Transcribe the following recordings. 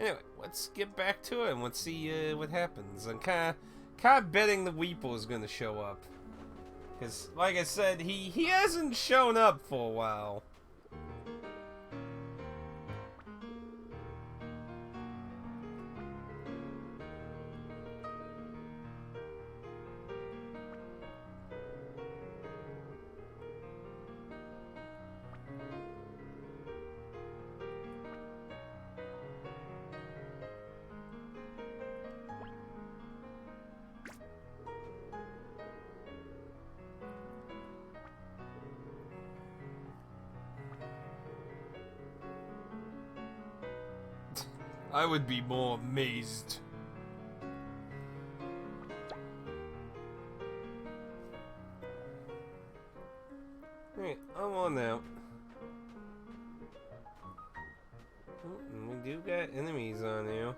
Anyway, let's get back to it and let's see what happens. I'm kind of betting the Weeple is going to show up. Because, like I said, he hasn't shown up for a while. I would be more amazed. Alright, I'm on now. Oh, we do got enemies on here.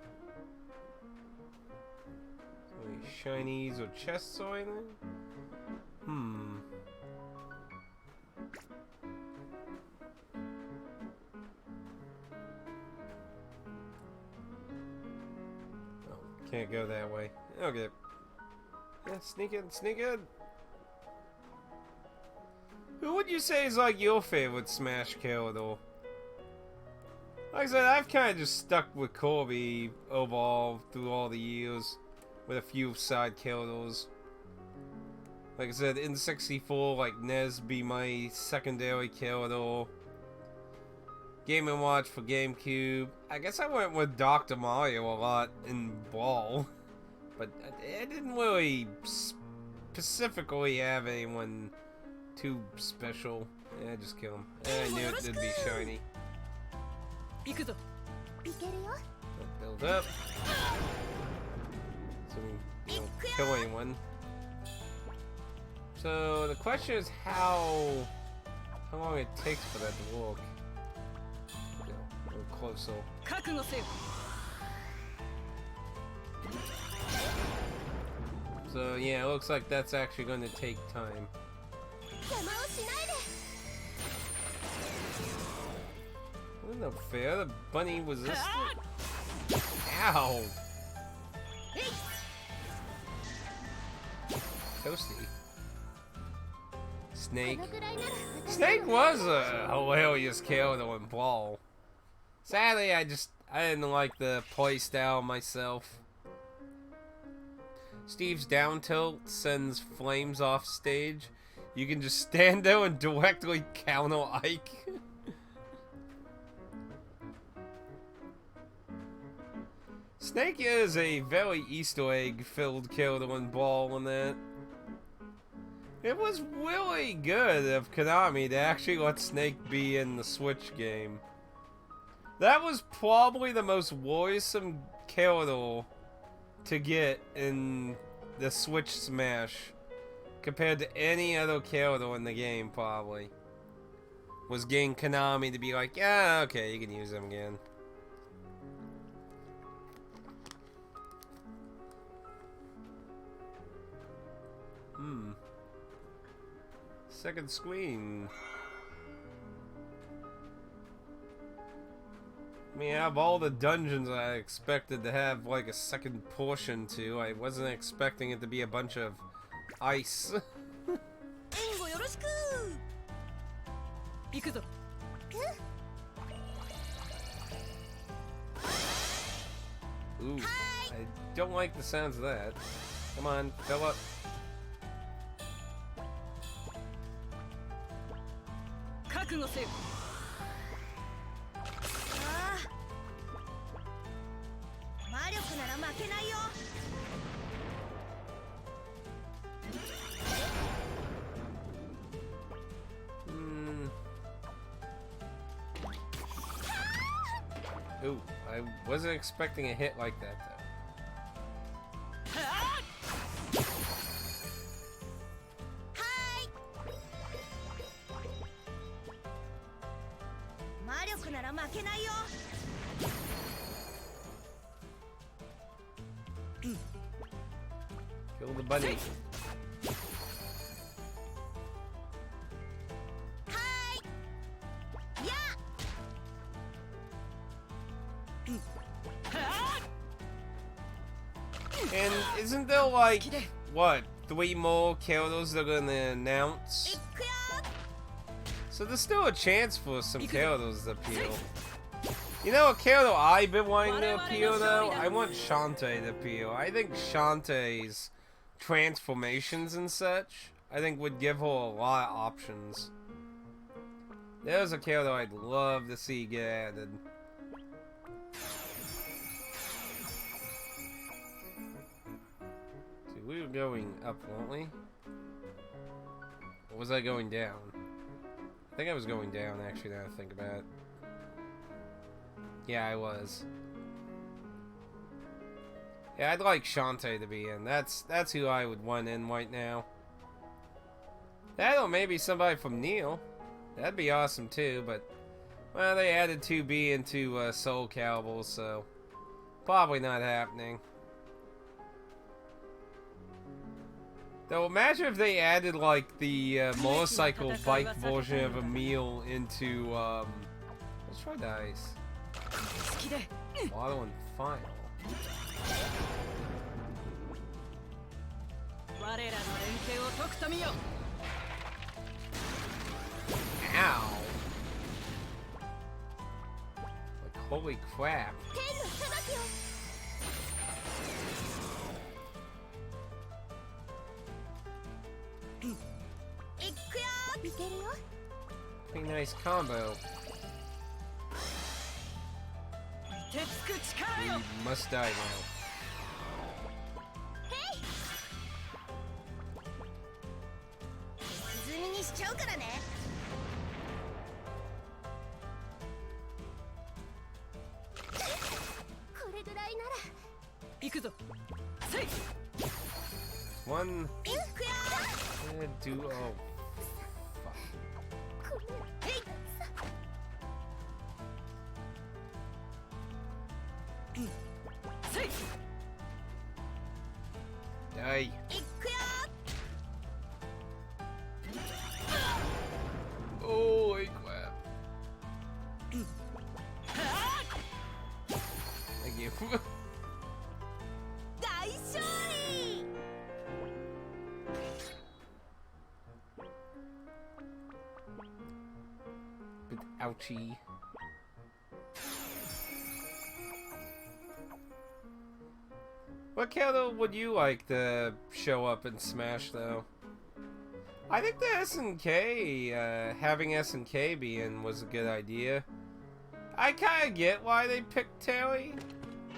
Any shinies or chests or anything? Can't go that way. Okay. Yeah, sneak in, sneak in. Who would you say is like your favorite Smash character? Like I said, I've kind of just stuck with Kirby overall through all the years, with a few side characters. Like I said, in 64, like Nez be my secondary character. Game & Watch for GameCube. I guess I went with Dr. Mario a lot in Brawl. But I didn't really specifically have anyone too special. Yeah, just kill him. I knew it'd be shiny. Build up. So we don't kill anyone. So the question is how long it takes for that to work. Close, so. So yeah, it looks like that's actually going to take time. Wasn't no fair. The bunny was this. Ow! Toasty. Snake. Snake was a hilarious character in Brawl. Sadly, I didn't like the playstyle myself. Steve's down tilt sends flames off stage. You can just stand there and directly counter Ike. Snake is a very Easter egg filled character in Brawl in that. It was really good of Konami to actually let Snake be in the Switch game. That was probably the most worrisome character to get in the Switch Smash compared to any other character in the game, probably. Was getting Konami to be like, yeah, okay, you can use him again. Second screen. I mean, out of all the dungeons I expected to have like a second portion to, I wasn't expecting it to be a bunch of ice. Ooh, I don't like the sounds of that. Come on, fill up. Ooh, I wasn't expecting a hit like that, though. Kill the bunny. And isn't there like, what, 3 more Kyotos they're gonna announce? So there's still a chance for some Kyotos to appeal. You know what Kyoto I've been wanting to appeal though? I want Shantae to appeal. I think Shantae's transformations and such, I think would give her a lot of options. There's a Kyoto I'd love to see get added. See, we were going up, weren't we? Or was I going down? I think I was going down, actually, now I think about it. Yeah, I was. Yeah, I'd like Shantae to be in. That's who I would want in right now. That or maybe somebody from Neil. That'd be awesome too, but well, they added 2B into Soul Calibur, so probably not happening. Though imagine if they added like the motorcycle bike version of Emil into let's try dice. Auto and final. Ow! Like, holy crap. Pretty nice combo. We must die now. One duo. Die. Holy crap. Thank you. Bit ouchie. What Kyoto would you like to show up in Smash, though? I think the SNK, having SNK be in was a good idea. I kind of get why they picked Terry.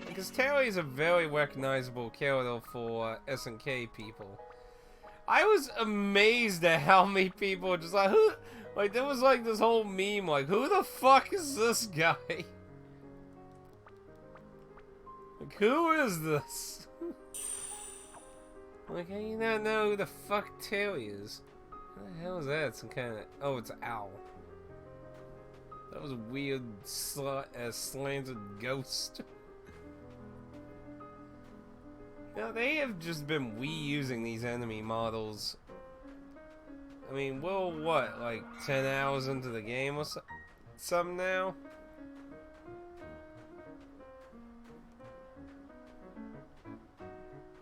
Because Terry is a very recognizable Kyoto for SNK people. I was amazed at how many people were just like, who? Like, there was like this whole meme, like, who the fuck is this guy? Like, who is this? Like, how you not know who the fuck Terry is? What the hell is that? Some kind of... Oh, it's Owl. That was a weird slanted ghost. Now, they have just been reusing these enemy models. I mean, we're what, like 10 hours into the game or something now?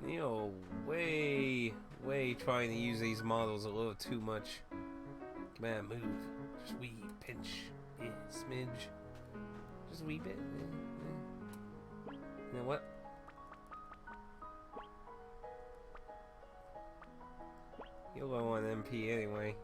You know, way trying to use these models a little too much. Come on, move. Just wee pinch. Yeah, smidge. Just a wee bit. Yeah. You know what? You're low on MP anyway.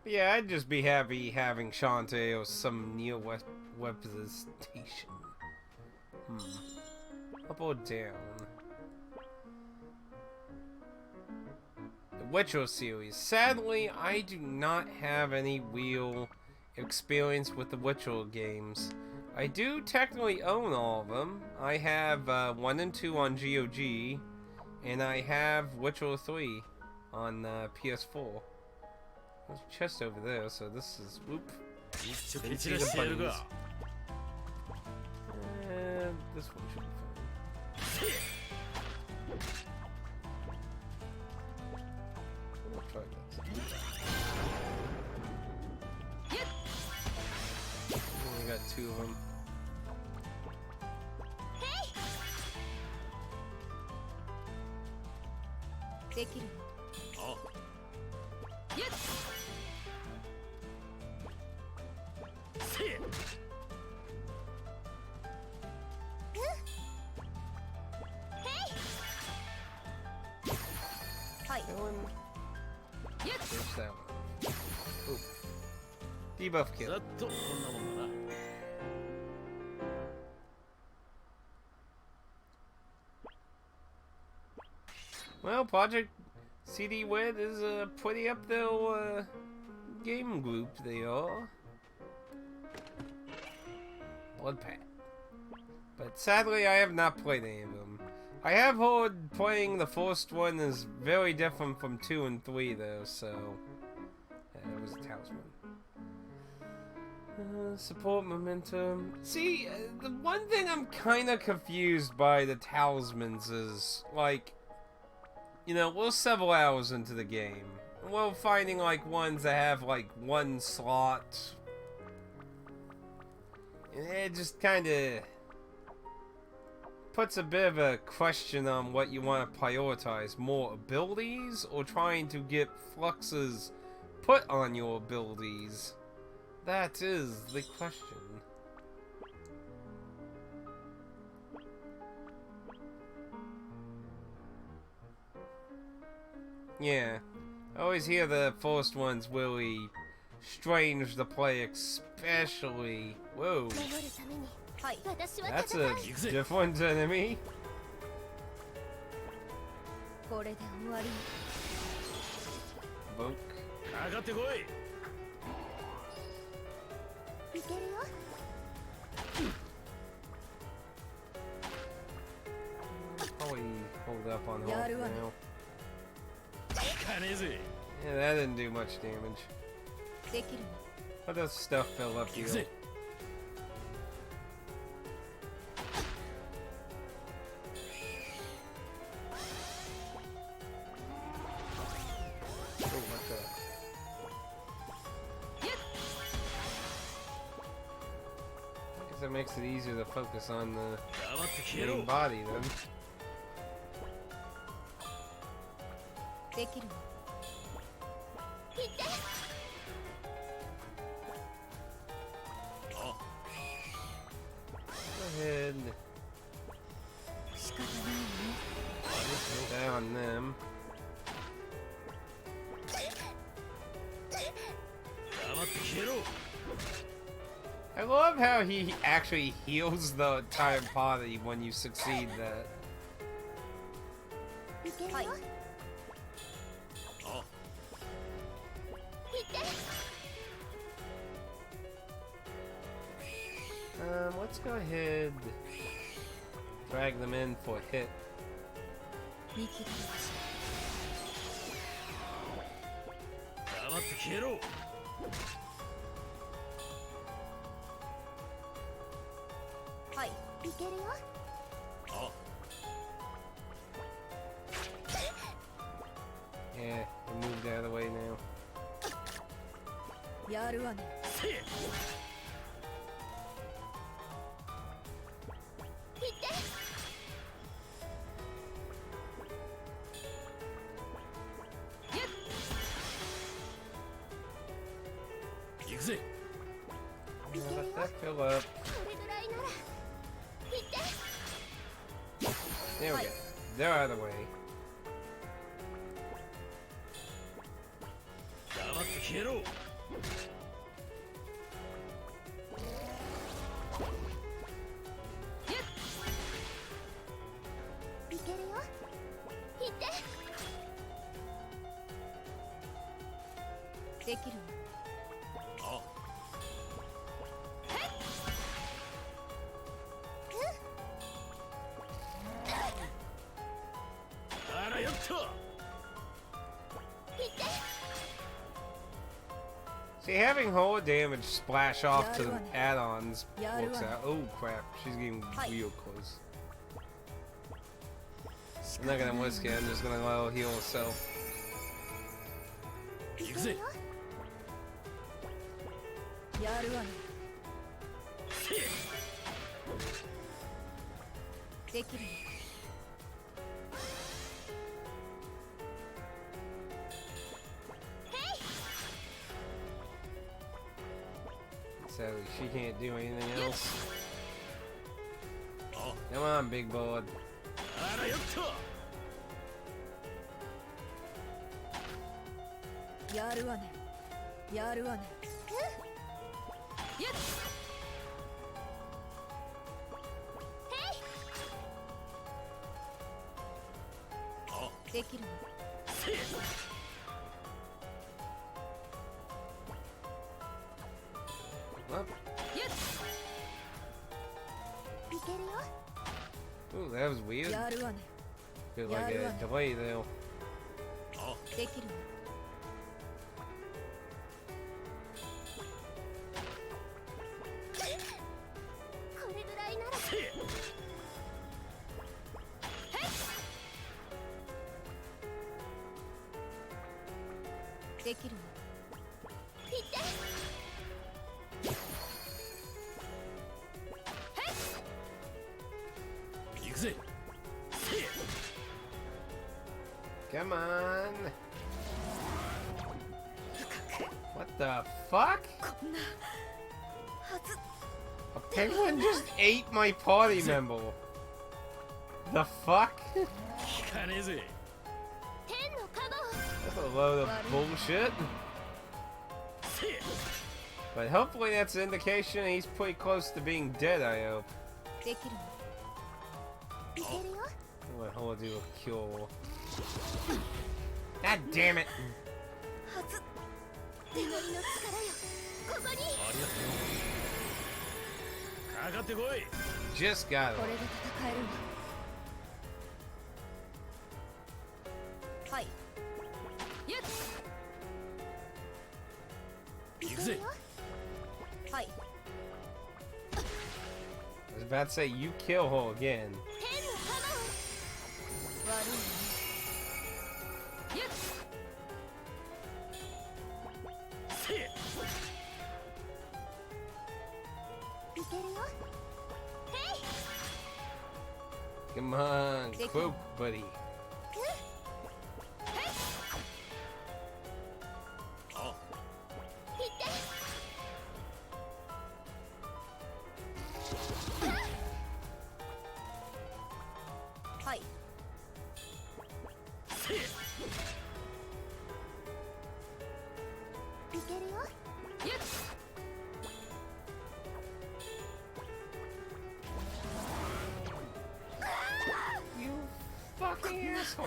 Yeah, I'd just be happy having Shantae or some Neo representation. Up or down? The Witcher series. Sadly, I do not have any real experience with the Witcher games. I do technically own all of them. I have 1 and 2 on GOG, and I have Witcher 3 on PS4. There's a chest over there, so this is... Whoop. Didn't see the bunnies. And this one should be fine. We'll try this. We got 2 of them. There's that one. Ooh. Debuff kill. Well, Project CD Wit is a pretty up there game group they are. Bloodpath. But sadly, I have not played any of them. I have heard playing the first one is very different from 2 and 3 though, so... it was a talisman. Support momentum. See, the one thing I'm kinda confused by the talismans is, like... You know, we're several hours into the game. We're finding, like, ones that have, like, 1 slot. And it just kinda... puts a bit of a question on what you want to prioritize, more abilities or trying to get fluxes put on your abilities. That is the question. Yeah, I always hear the first one's really strange to play, especially... Whoa. That's a different enemy. Boke. Probably hold up on hold now. Yeah, that didn't do much damage. Let that stuff fill up here. That makes it easier to focus on the main body then. Go ahead. Go down them. I love how he actually heals the entire party when you succeed that. Let's go ahead, drag them in for a hit. Yeah, I moved out of the way now. Let that fill up. There we go. They're out of the way. See, having whole damage splash off to the add-ons works out. Oh crap, she's getting real close. I'm not gonna risk it, I'm just gonna let her heal herself. Sadly, she can't do anything else. Come on, big board. What? Ooh, that was weird. Feel like a delay there. Come on. What the fuck? A penguin just ate my party member. The fuck? That's a load of bullshit. But hopefully that's an indication he's pretty close to being dead, I hope. What hell do a cure? God damn it! Just got it. I was about to say, you kill her again. Come on, quick, buddy. You fucking asshole.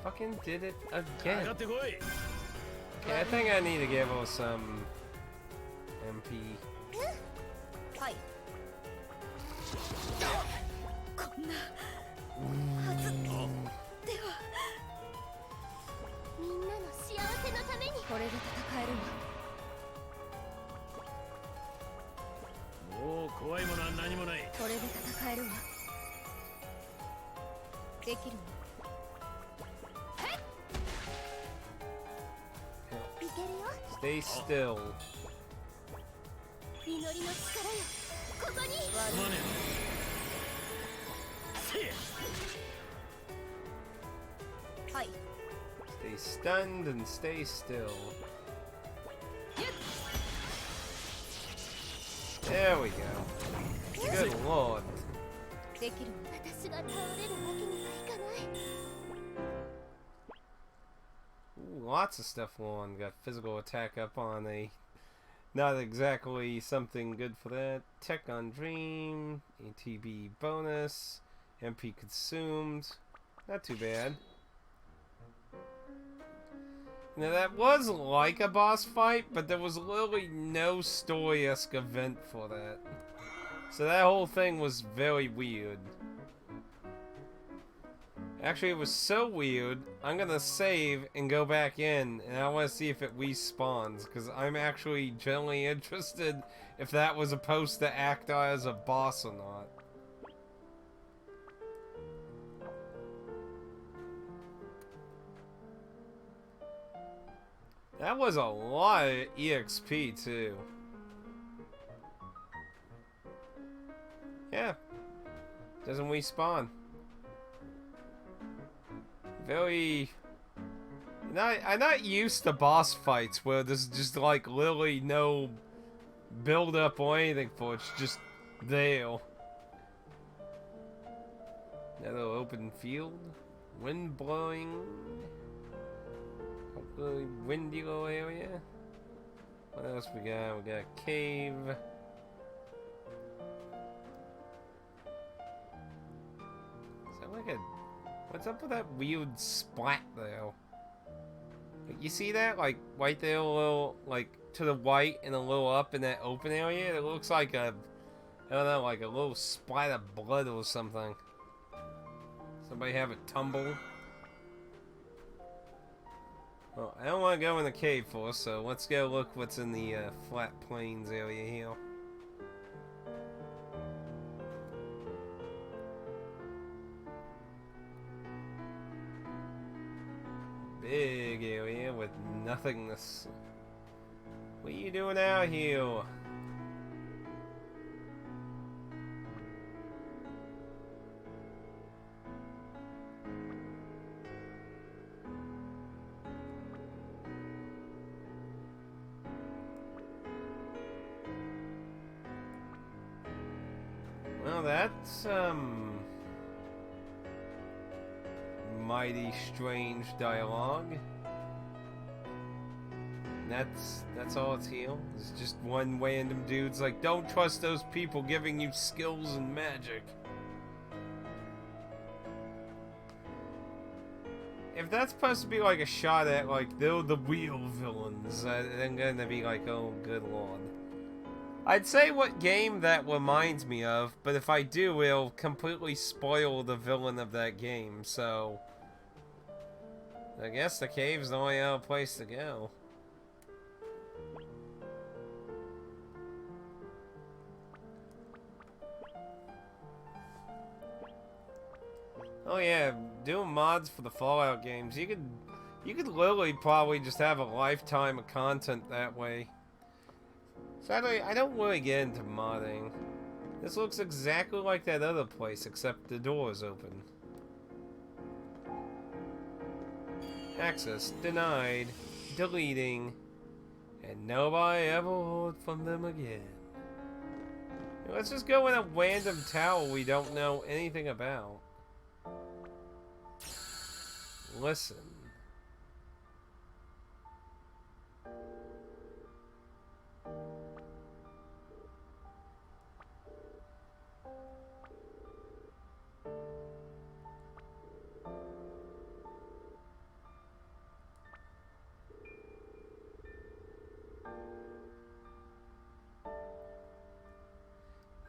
Fucking did it again. Okay, I think I need to give her some MP. Stay still. Stay stunned and stay still. There we go. Good lord. Ooh, lots of stuff on. Got physical attack up on a... Not exactly something good for that. Tech on Dream. ATB bonus. MP consumed. Not too bad. Now that was like a boss fight, but there was literally no story-esque event for that. So that whole thing was very weird. Actually, it was so weird, I'm gonna save and go back in, and I want to see if it respawns, because I'm actually generally interested if that was supposed to act as a boss or not. That was a lot of EXP, too. Yeah. Doesn't respawn. Very... I'm not used to boss fights where there's just like literally no build up or anything for it. It's just there. Another open field. Wind blowing. Hopefully windy little area. What else we got? We got a cave. Is that like a... What's up with that weird splat though? You see that? Like, right there a little, like, to the right and a little up in that open area? It looks like a, I don't know, like a little splat of blood or something. Somebody have a tumble? Well, I don't want to go in the cave first, so let's go look what's in the flat plains area here. Big area with nothingness. What are you doing out here? Well, that's, mighty strange dialogue. That's all it's here. It's just one random dude's like, don't trust those people giving you skills and magic. If that's supposed to be like a shot at like they're the real villains, I'm gonna be like, oh good lord. I'd say what game that reminds me of, but if I do, it'll completely spoil the villain of that game, so... I guess the cave's the only other place to go. Oh yeah, doing mods for the Fallout games, you could literally probably just have a lifetime of content that way. Sadly, I don't really get into modding. This looks exactly like that other place, except the door is open. Access denied, deleting, and nobody ever heard from them again. Let's just go in a random tower we don't know anything about. Listen.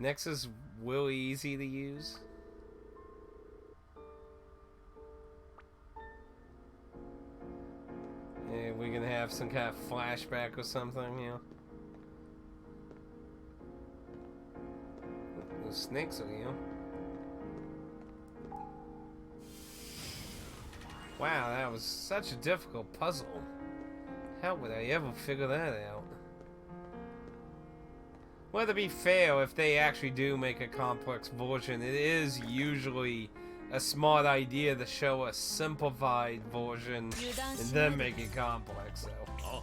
Next is really easy to use. Yeah, we're gonna have some kind of flashback or something, you know. Those snakes are here. Wow, that was such a difficult puzzle. How would I ever figure that out? Well, to be fair, if they actually do make a complex version, it is usually a smart idea to show a simplified version and then make it complex, though.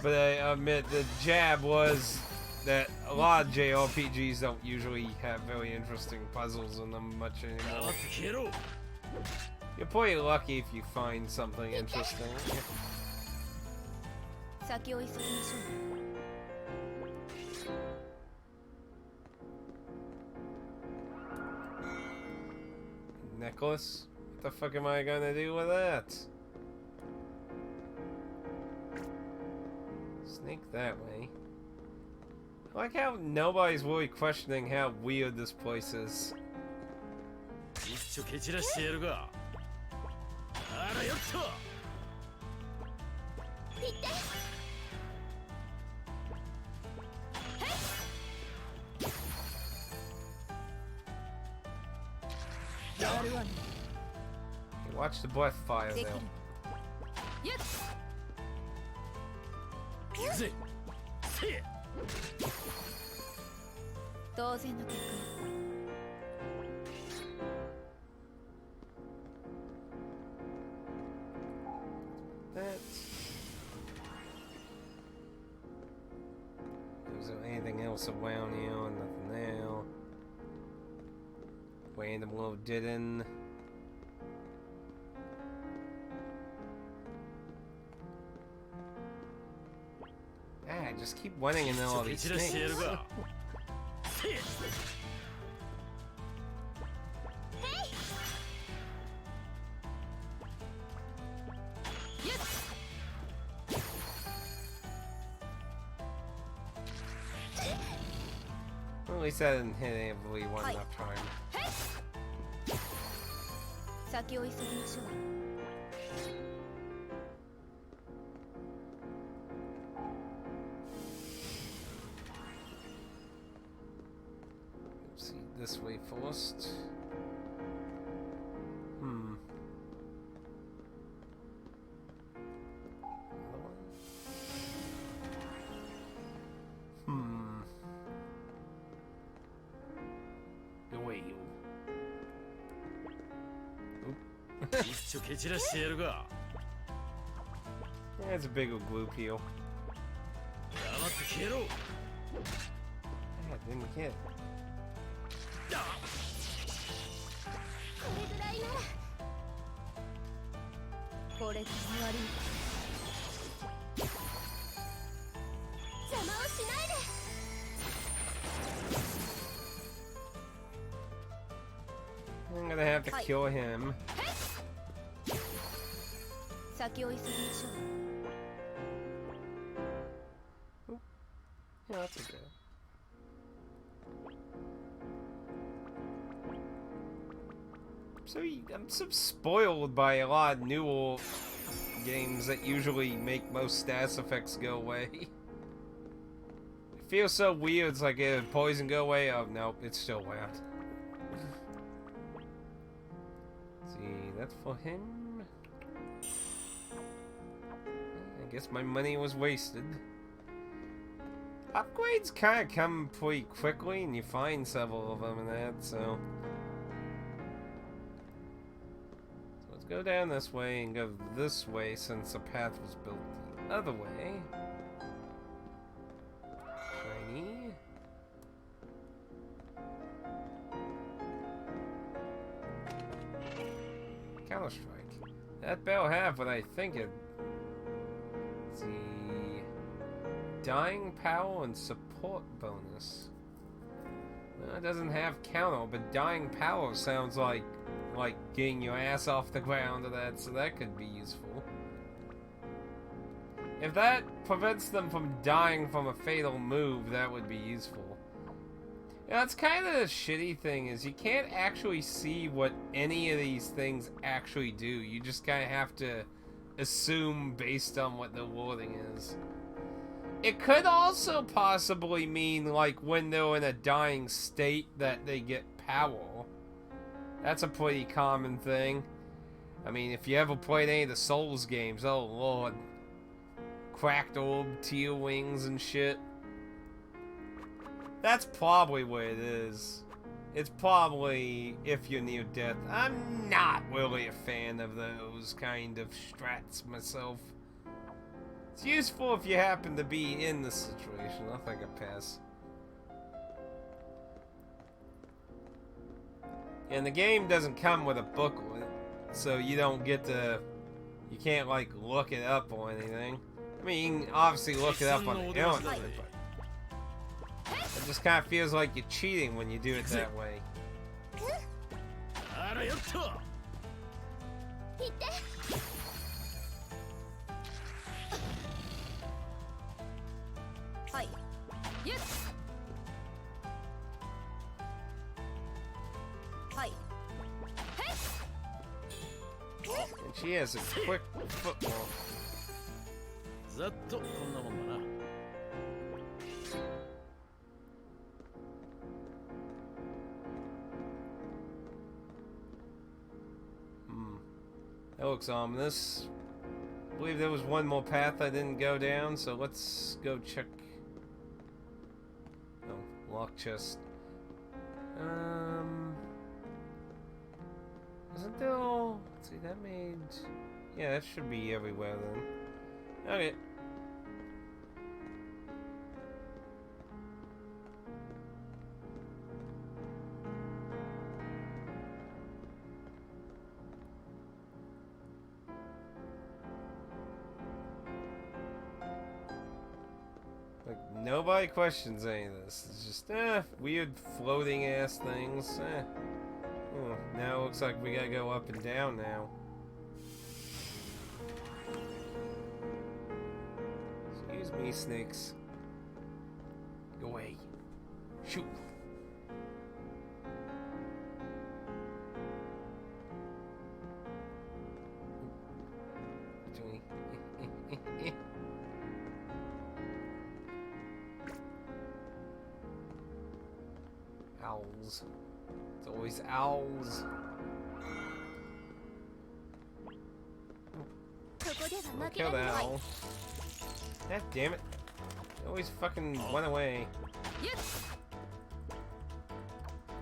But I admit, the jab was that a lot of JRPGs don't usually have very interesting puzzles in them much anymore. You're pretty lucky if you find something interesting. Necklace? What the fuck am I gonna do with that? Sneak that way. I like how nobody's really questioning how weird this place is. 一丁蹴散らしてやるが。あらよっと。行って。やるわね。 Watch the breath fire でき though. る。ゆっ。行くぜ。せえ。当然の結果。 Is there anything else around here? Nothing there. Random little didn't. Ah, just keep running into all these things. Well, at least I didn't hit everyone that time. 先を急ぎましょう。 See this way first. Hmm. Another one? Hmm. Go away, you.一丁蹴散らしてやるが。 That's a big old gloop heel. 黙って消えろ。 Yeah, didn't hit. これぐらいなら。これで終わり。邪魔をしないで。 I'm gonna have to kill him. 先を急ぎましょう。 Yeah, that's okay. I'm so spoiled by a lot of new games that usually make most stats effects go away. It feels so weird. It's like, poison go away. Oh no, it's still around. See, that's for him. I guess my money was wasted. Upgrades kind of come pretty quickly, and you find several of them in that, so let's go down this way and go this way since the path was built the other way. Shiny. Counter-Strike. That bell have what I think it... Let's see... Dying power and support bonus. Well, it doesn't have counter, but dying power sounds like getting your ass off the ground or that, so that could be useful. If that prevents them from dying from a fatal move, that would be useful. Yeah, that's kind of the shitty thing, is you can't actually see what any of these things actually do. You just kind of have to assume based on what the wording is. It could also possibly mean, like, when they're in a dying state that they get power. That's a pretty common thing. I mean, if you ever played any of the Souls games, oh lord. Cracked orb, teal wings and shit. That's probably what it is. It's probably if you're near death. I'm not really a fan of those kind of strats myself. It's useful if you happen to be in the situation. I think I pass. And the game doesn't come with a booklet, so you don't get to... You can't, like, look it up or anything. I mean, you can obviously look it up on the internet, but... It just kind of feels like you're cheating when you do it that way. And she has a quick football. ざっとこんなもんだな。That looks ominous. I believe there was one more path I didn't go down, so let's go check. Oh, lock chest. Isn't there all... Let's see, that made... Yeah, that should be everywhere then. Okay. Like, nobody questions any of this. It's just, weird floating ass things. Oh, now it looks like we gotta go up and down now. Excuse me, snakes. Go away. Shoot. Owls. It's always owls. Kill the owl. God damn it. They always fucking run away.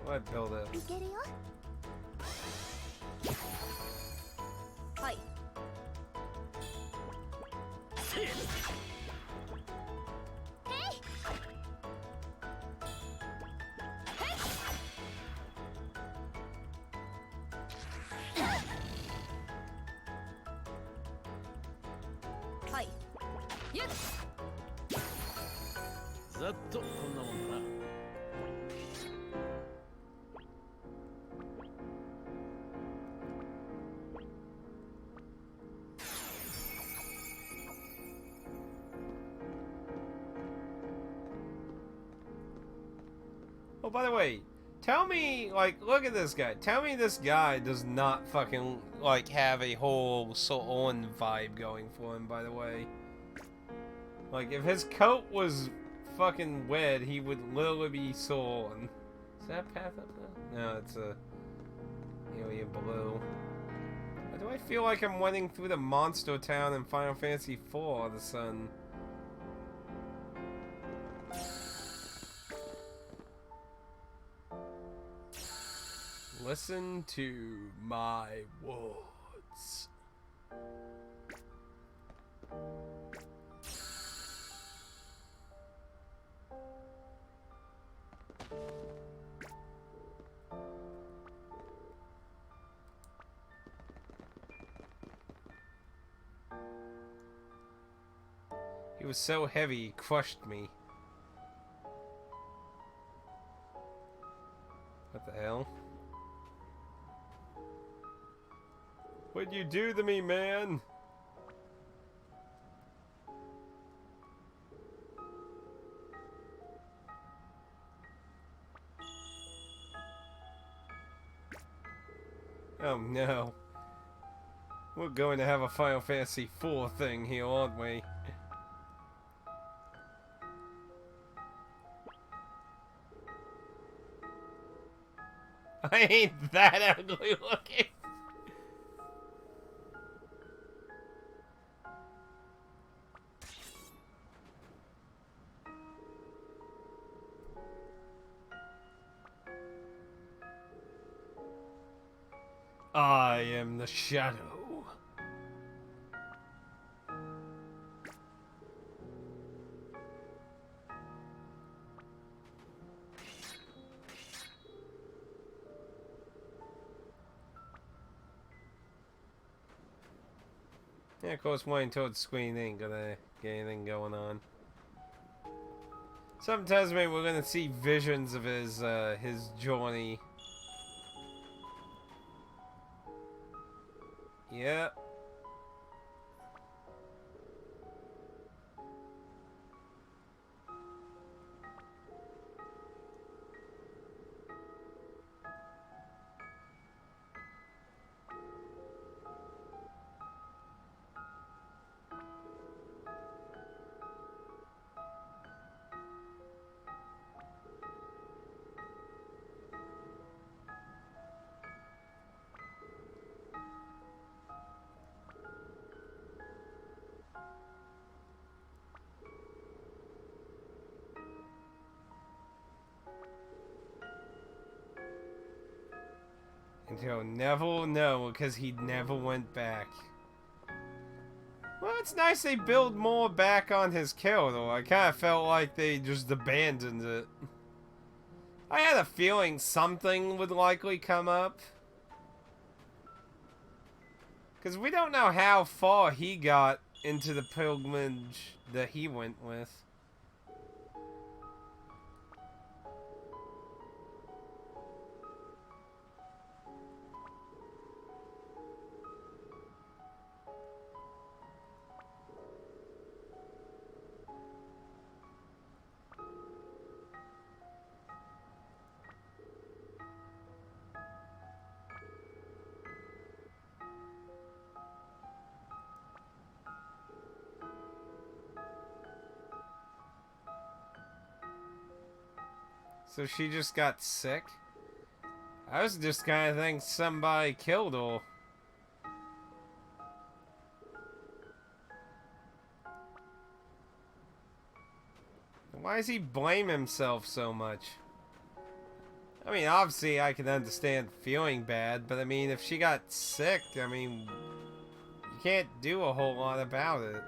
Oh, I build it. Oh, by the way, tell me, like, look at this guy. Tell me this guy does not fucking, like, have a whole Soon vibe going for him, by the way. Like, if his coat was fucking red, he would literally be Soon. Is that path up there? No, it's a alien blue. Why do I feel like I'm running through the monster town in Final Fantasy IV all of a sudden? Listen to my words. He was so heavy, he crushed me. What the hell? What'd you do to me, man? Oh no. We're going to have a Final Fantasy IV thing here, aren't we? I ain't that ugly looking. I am the shadow. Yeah, of course, pointing towards the screen ain't gonna get anything going on. Something tells me we're gonna see visions of his journey. Yep. You'll never know because he never went back. Well, it's nice they build more back on his kill, though. I kind of felt like they just abandoned it. I had a feeling something would likely come up. Because we don't know how far he got into the pilgrimage that he went with. So she just got sick? I was just kind of thinking somebody killed her. Why does he blame himself so much? I mean, obviously I can understand feeling bad, but I mean, if she got sick, I mean, you can't do a whole lot about it.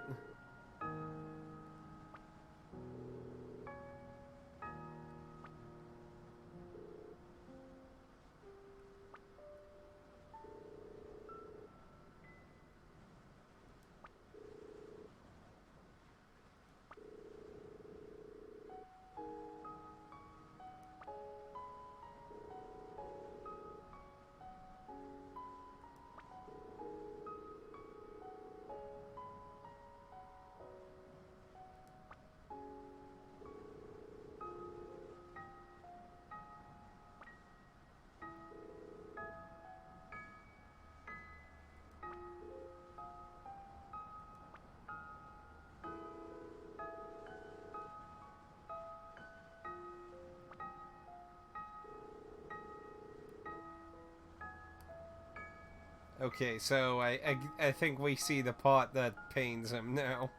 Okay, so I think we see the part that pains him now.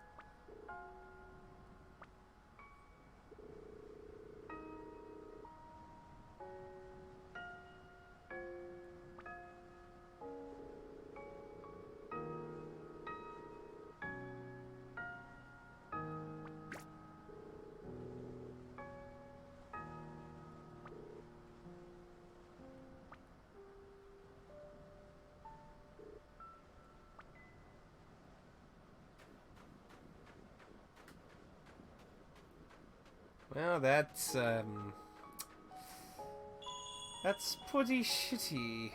Well, that's pretty shitty.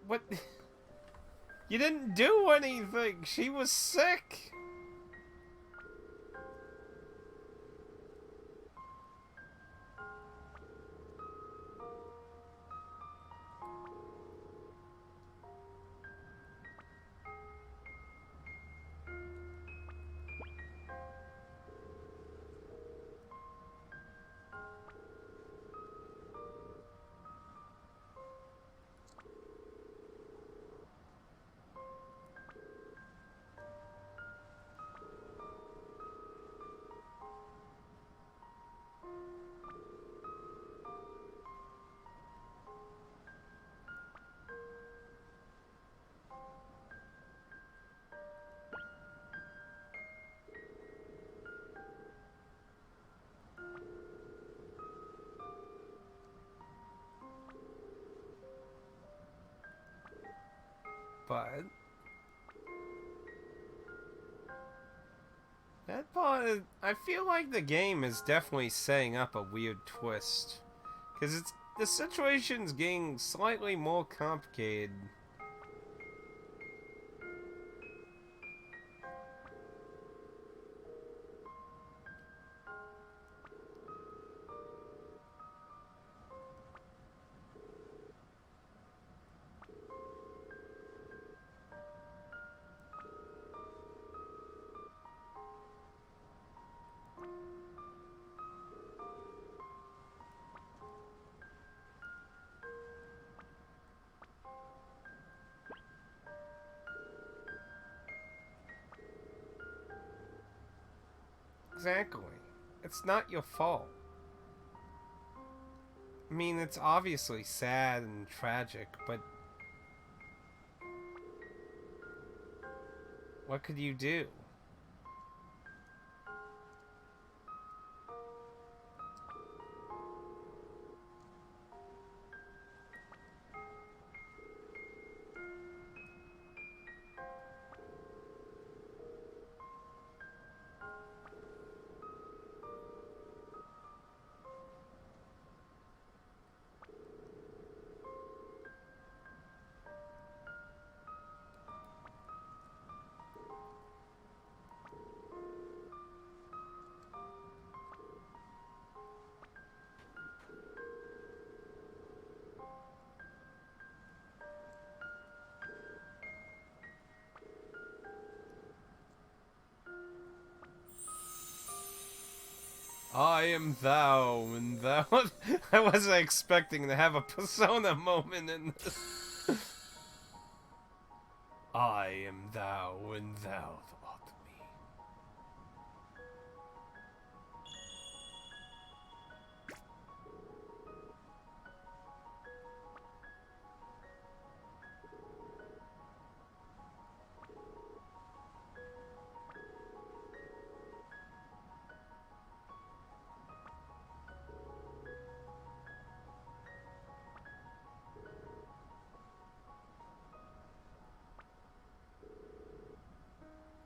What? You didn't do anything. She was sick. But that part, I feel like the game is definitely setting up a weird twist, because the situation's getting slightly more complicated. Exactly. It's not your fault. I mean, it's obviously sad and tragic, but what could you do? I am thou, and thou. I wasn't expecting to have a persona moment in this. I am thou, and thou art me.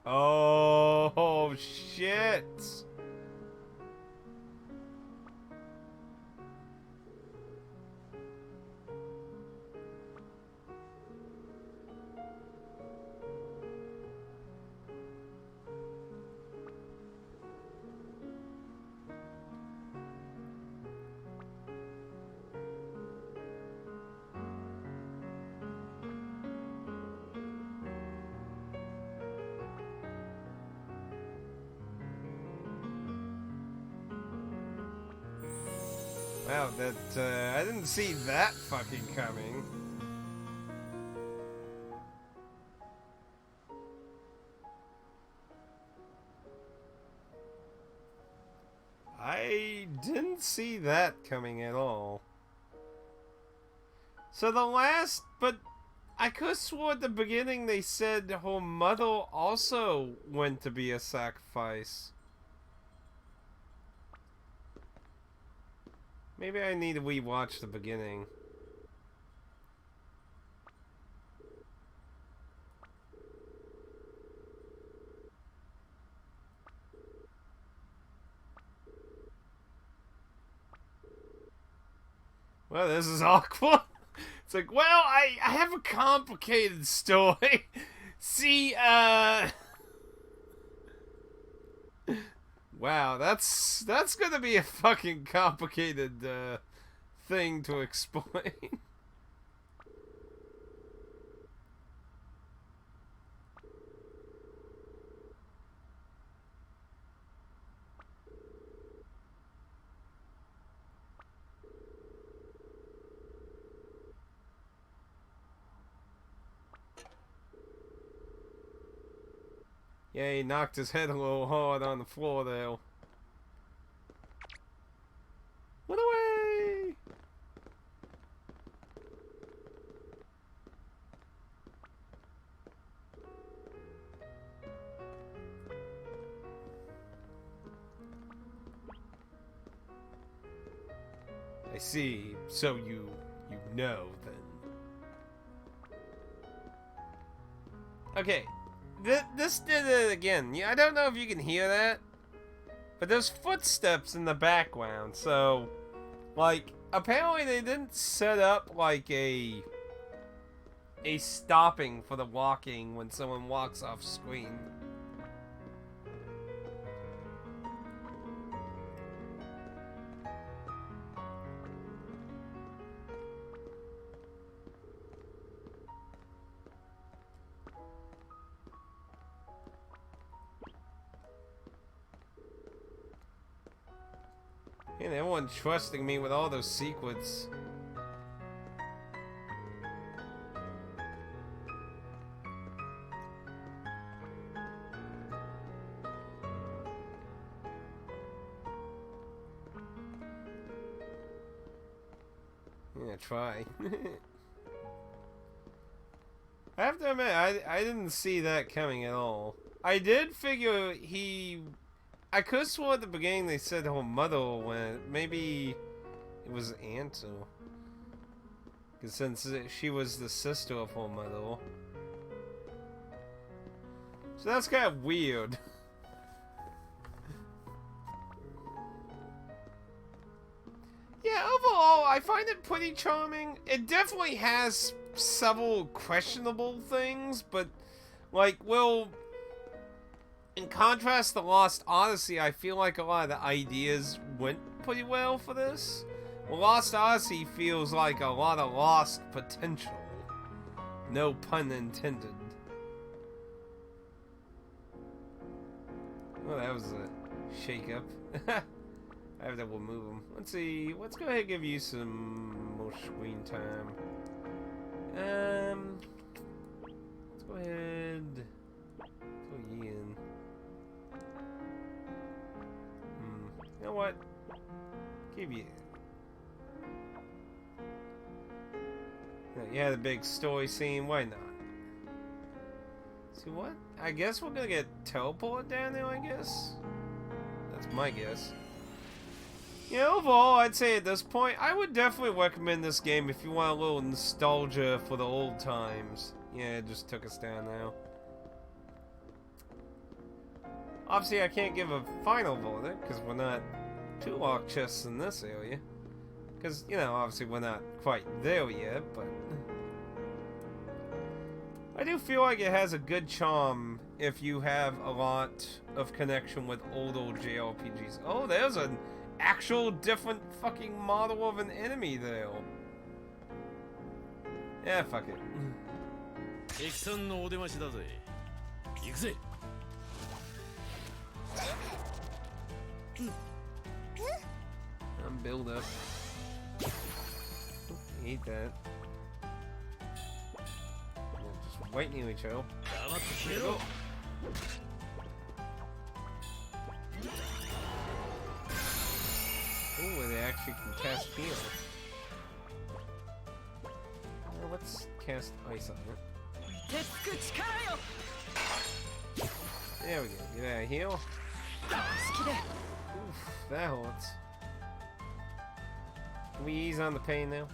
Oh, shit. Wow, that, I didn't see that fucking coming. I didn't see that coming at all. So but I could have swore at the beginning they said her mother also went to be a sacrifice. Maybe I need to rewatch the beginning. Well, this is awkward. It's like, well, I have a complicated story. See, wow, that's gonna be a fucking complicated, thing to explain. Yeah, he knocked his head a little hard on the floor there. Run away! I see. So you know then. Okay, this did it again. Yeah, I don't know if you can hear that, but there's footsteps in the background. So, like, apparently they didn't set up like a stopping for the walking when someone walks off screen. And everyone trusting me with all those secrets. Yeah, try. I have to admit, I didn't see that coming at all. I did figure I could have sworn at the beginning they said her mother went. Maybe it was aunt, or... Because since she was the sister of her mother. So that's kind of weird. Yeah, overall, I find it pretty charming. It definitely has several questionable things, but, like, well, in contrast to Lost Odyssey, I feel like a lot of the ideas went pretty well for this. Well, Lost Odyssey feels like a lot of lost potential. No pun intended. Well, that was a shake-up. I have to remove them. Let's see. Let's go ahead and give you some more screen time. Let's go ahead. Throw you in. You know what? Give you. Yeah, the big story scene. Why not? See what? I guess we're gonna get teleported down there. I guess. That's my guess. Yeah, overall, I'd say at this point, I would definitely recommend this game if you want a little nostalgia for the old times. Yeah, it just took us down now. Obviously, I can't give a final verdict, because we're not two lock chests in this area. Because, you know, obviously we're not quite there yet, but... I do feel like it has a good charm if you have a lot of connection with older JRPGs. Oh, there's an actual different fucking model of an enemy there. Yeah, fuck it. I'm build up. Eat that. Just right near each other. Ooh, they actually can cast heal. Well, let's cast ice on it. There we go. Get out of heal. Oof, that hurts. Can we ease on the pain now?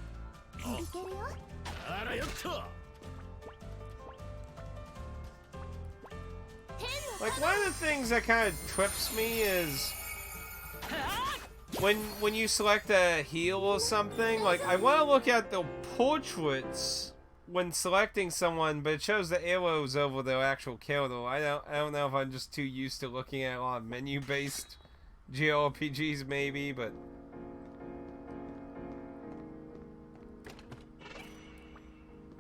Like, one of the things that kind of trips me is when you select a heal or something, like, I want to look at the portraits when selecting someone, but it shows the arrows over their actual character. I don't know if I'm just too used to looking at a lot of menu-based JRPGs, maybe, but...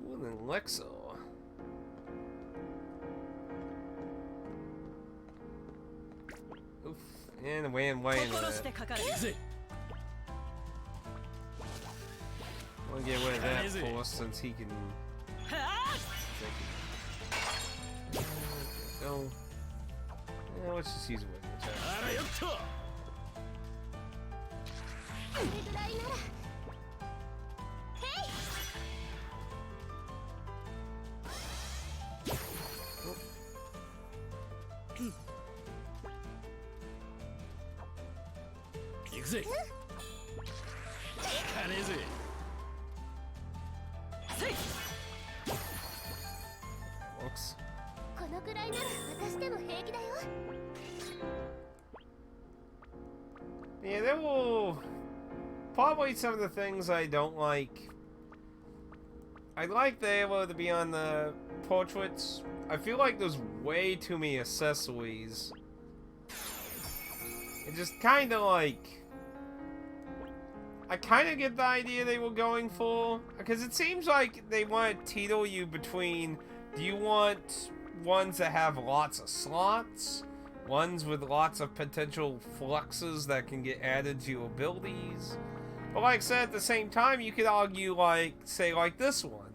Ooh, an elixir. Oof, and away and way in that. I'll get rid of that force since he can... Go. Yeah, let's just use a weapon attack. Works. Yeah, there will probably some of the things I don't like. I'd like the arrow to be on the portraits. I feel like there's way too many accessories. It just kind of like... I kind of get the idea they were going for, because it seems like they want to teeter you between, do you want ones that have lots of slots, ones with lots of potential fluxes that can get added to your abilities, but like I said, at the same time, you could argue, like, say like this one.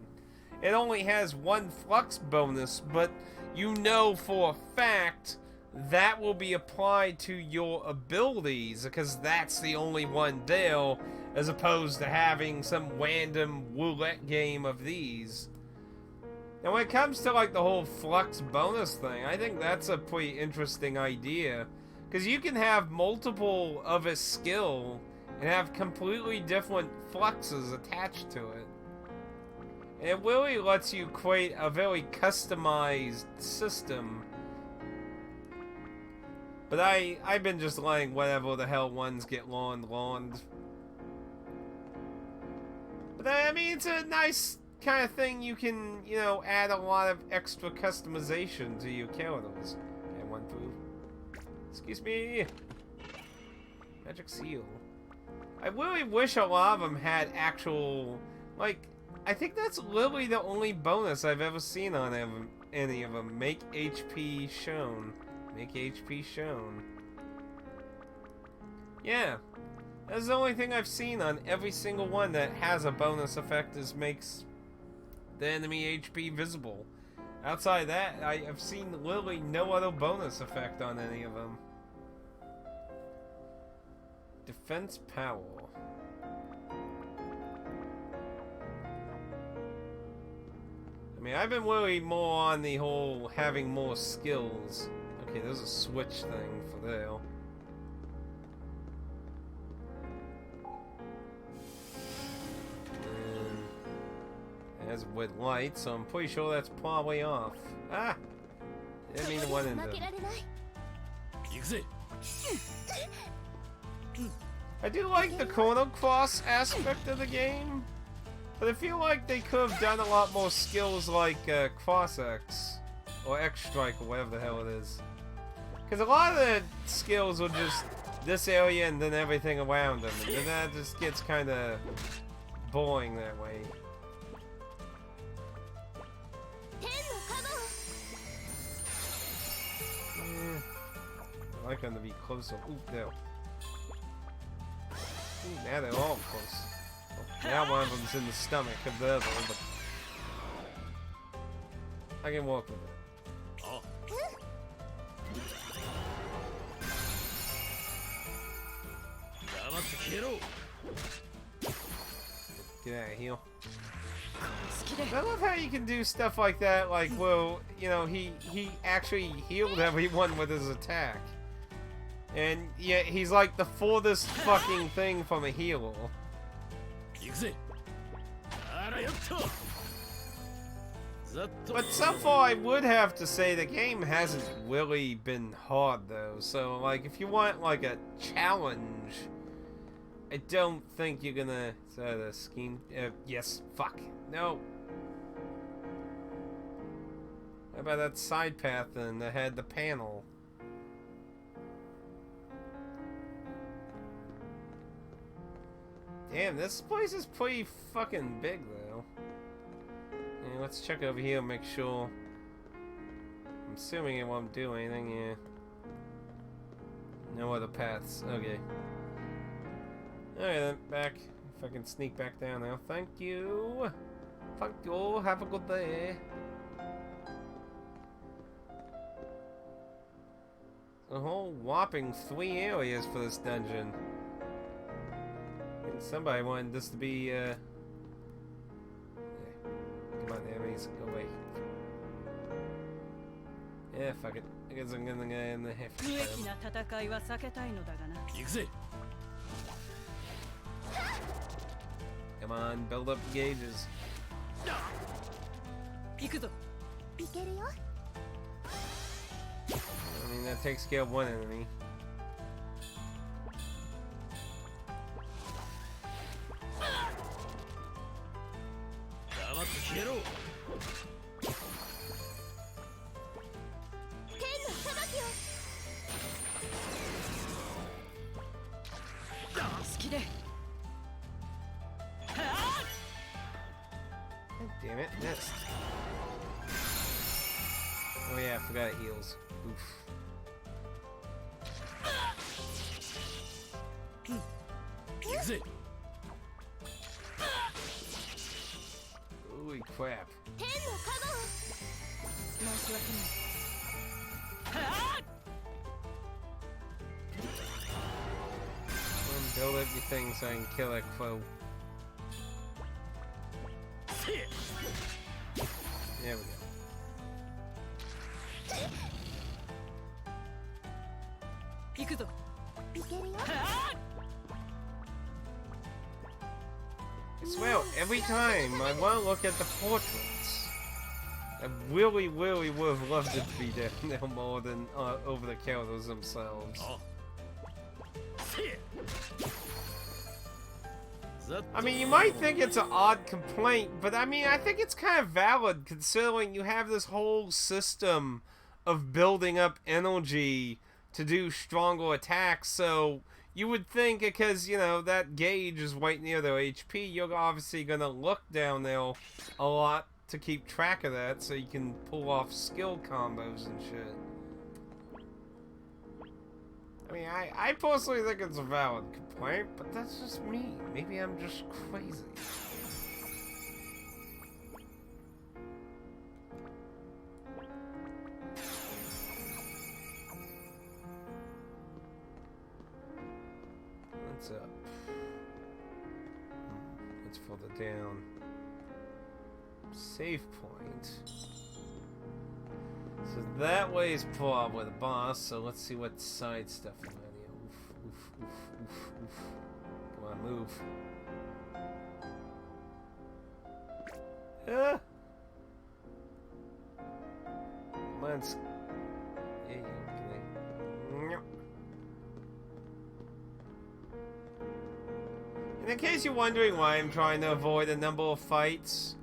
It only has one flux bonus, but you know for a fact that will be applied to your abilities, because that's the only one there. as opposed to having some random roulette game of these. Now when it comes to like the whole flux bonus thing, I think that's a pretty interesting idea. Because you can have multiple of a skill and have completely different fluxes attached to it. And it really lets you create a very customized system. But I've been just letting whatever the hell ones get lawned. But I mean, it's a nice kind of thing you can, you know, add a lot of extra customization to your characters. Okay, one through. Excuse me. Magic seal. I really wish a lot of them had actual, like, I think that's literally the only bonus I've ever seen on any of them. Make HP shown. Make HP shown. Yeah. That's the only thing I've seen on every single one that has a bonus effect is makes the enemy HP visible. Outside of that, I have seen literally no other bonus effect on any of them. Defense power. I mean, I've been really more on the whole having more skills. Okay, there's a switch thing for there. And it has a red light, so I'm pretty sure that's probably off. Ah! Didn't mean to run into it. I do like the Chrono Cross aspect of the game, but I feel like they could have done a lot more skills like Cross X, or X Strike, or whatever the hell it is. Because a lot of the skills are just this area and then everything around them, and then that just gets kind of boring that way. I like them to be closer. Ooh, there. Ooh, now they're all close. Oh, now one of them's in the stomach of the other, but I can walk with it. Get out of here. I love how you can do stuff like that, like, well, you know, he actually healed everyone with his attack. And yeah, he's like the furthest fucking thing from a healer. But so far I would have to say the game hasn't really been hard though. So like if you want like a challenge, I don't think you're gonna... Is that a scheme? Yes, fuck. No. How about that side path then that had the panel? Damn, this place is pretty fucking big though. Yeah, let's check over here and make sure. I'm assuming it won't do anything, yeah. No other paths, okay. Alright then, back. If I can sneak back down now. Thank you. Thank you. Have a good day. A whole whopping 3 areas for this dungeon. I think somebody wanted this to be, yeah. Come on, enemies, go away. Yeah, fuck it. I guess I'm gonna get in the hefty. Come on, build up the gauges. I mean, that takes care of one enemy. Damn it, missed. Oh yeah, I forgot it heals. Oof. Holy crap. Build up your thing so I can kill that foe. There we go. I swear, every time I want to look at the portraits. I really, really would have loved it to be down there more than over the counters themselves. I mean, you might think it's an odd complaint, but I mean, I think it's kind of valid considering you have this whole system of building up energy to do stronger attacks, so you would think because, you know, that gauge is right near their HP, you're obviously going to look down there a lot to keep track of that so you can pull off skill combos and shit. I mean, I personally think it's a valid complaint, but that's just me. Maybe I'm just crazy. What's up? What's further down? Save point. So that way is probably the boss, so let's see what side stuff is on here. Oof, oof, oof, oof, oof. Come on, move. Ah! Come on. There you go. And in case you're wondering why I'm trying to avoid a number of fights,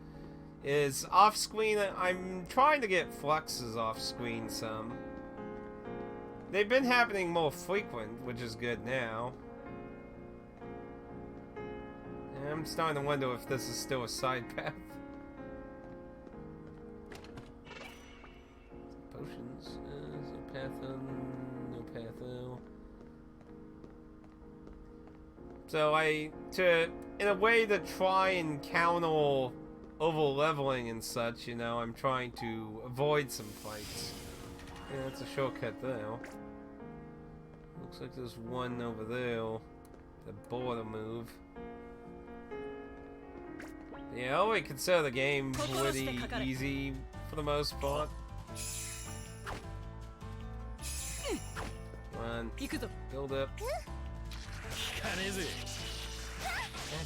is off-screen, I'm trying to get fluxes off-screen some. They've been happening more frequent, which is good now. And I'm starting to wonder if this is still a side path. Potions. No path no path though. So in a way to try and counter over-leveling and such, you know, I'm trying to avoid some fights. Yeah, that's a shortcut there. Looks like there's one over there. The border move. Yeah, I would consider the game pretty easy for the most part. Come on, build up. God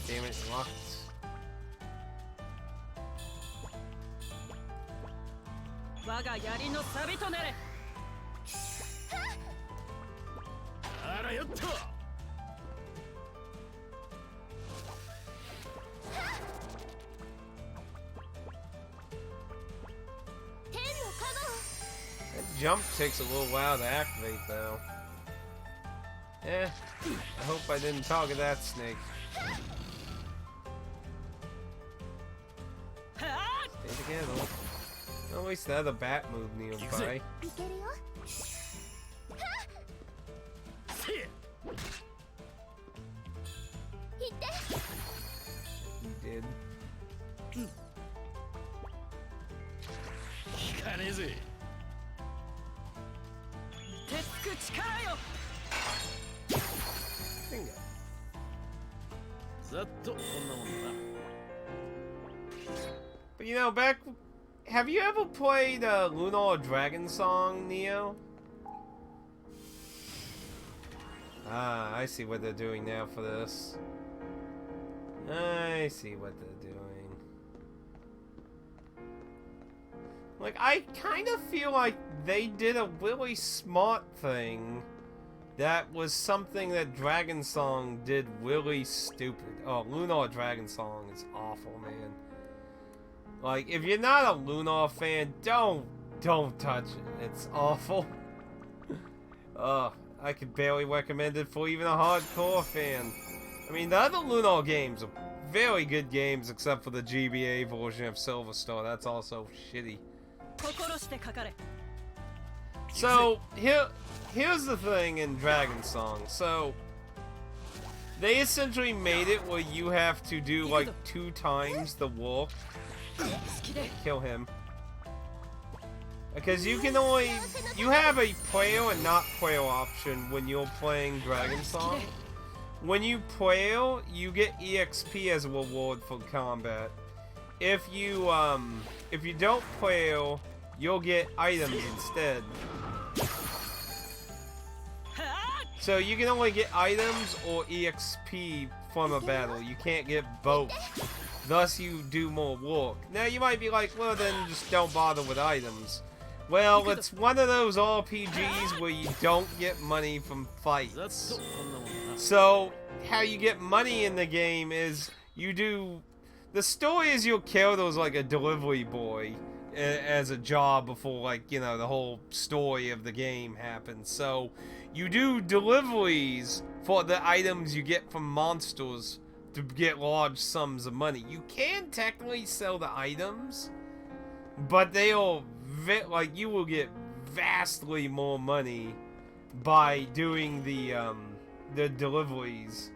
damn it, locked. That jump takes a little while to activate though. Eh, I hope I didn't target that snake. Stay together. At least the other bat move nearby. He did. Bingo. But you know, have you ever played Lunar Dragon Song, Neo? Ah, I see what they're doing now for this. I see what they're doing. Like, I kind of feel like they did a really smart thing that was something that Dragon Song did really stupid. Oh, Lunar Dragon Song is awful, man. Like, if you're not a Lunar fan, don't touch it. It's awful. I could barely recommend it for even a hardcore fan. I mean, the other Lunar games are very good games, except for the GBA version of Silver Star. That's also shitty. So, here's the thing in Dragon Song. So, they essentially made it where you have to do, like, 2 times the walk. Kill him. Because you can only... You have a player and not player option when you're playing Dragon Song. when you quail, you get EXP as a reward for combat. If you don't quail, you'll get items instead. So you can only get items or EXP from a battle. You can't get both. Thus you do more work. Now you might be like, well then just don't bother with items. Well, it's one of those RPGs where you don't get money from fights. So how you get money in the game is you do... The story is you'll kill those like a delivery boy as a job before, like, you know, the whole story of the game happens. So you do deliveries for the items you get from monsters to get large sums of money. You can technically sell the items, but they'll like you will get vastly more money by doing the deliveries.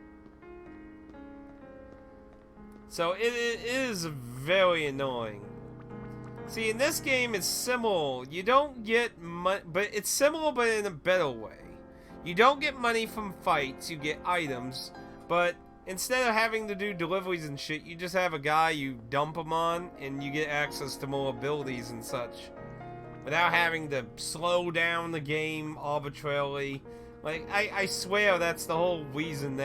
So it is very annoying. See, in this game, it's similar. You don't get money, but it's similar, but in a better way. You don't get money from fights, you get items, but instead of having to do deliveries and shit, you just have a guy you dump them on, and you get access to more abilities and such. Without having to slow down the game arbitrarily. Like, I swear that's the whole reason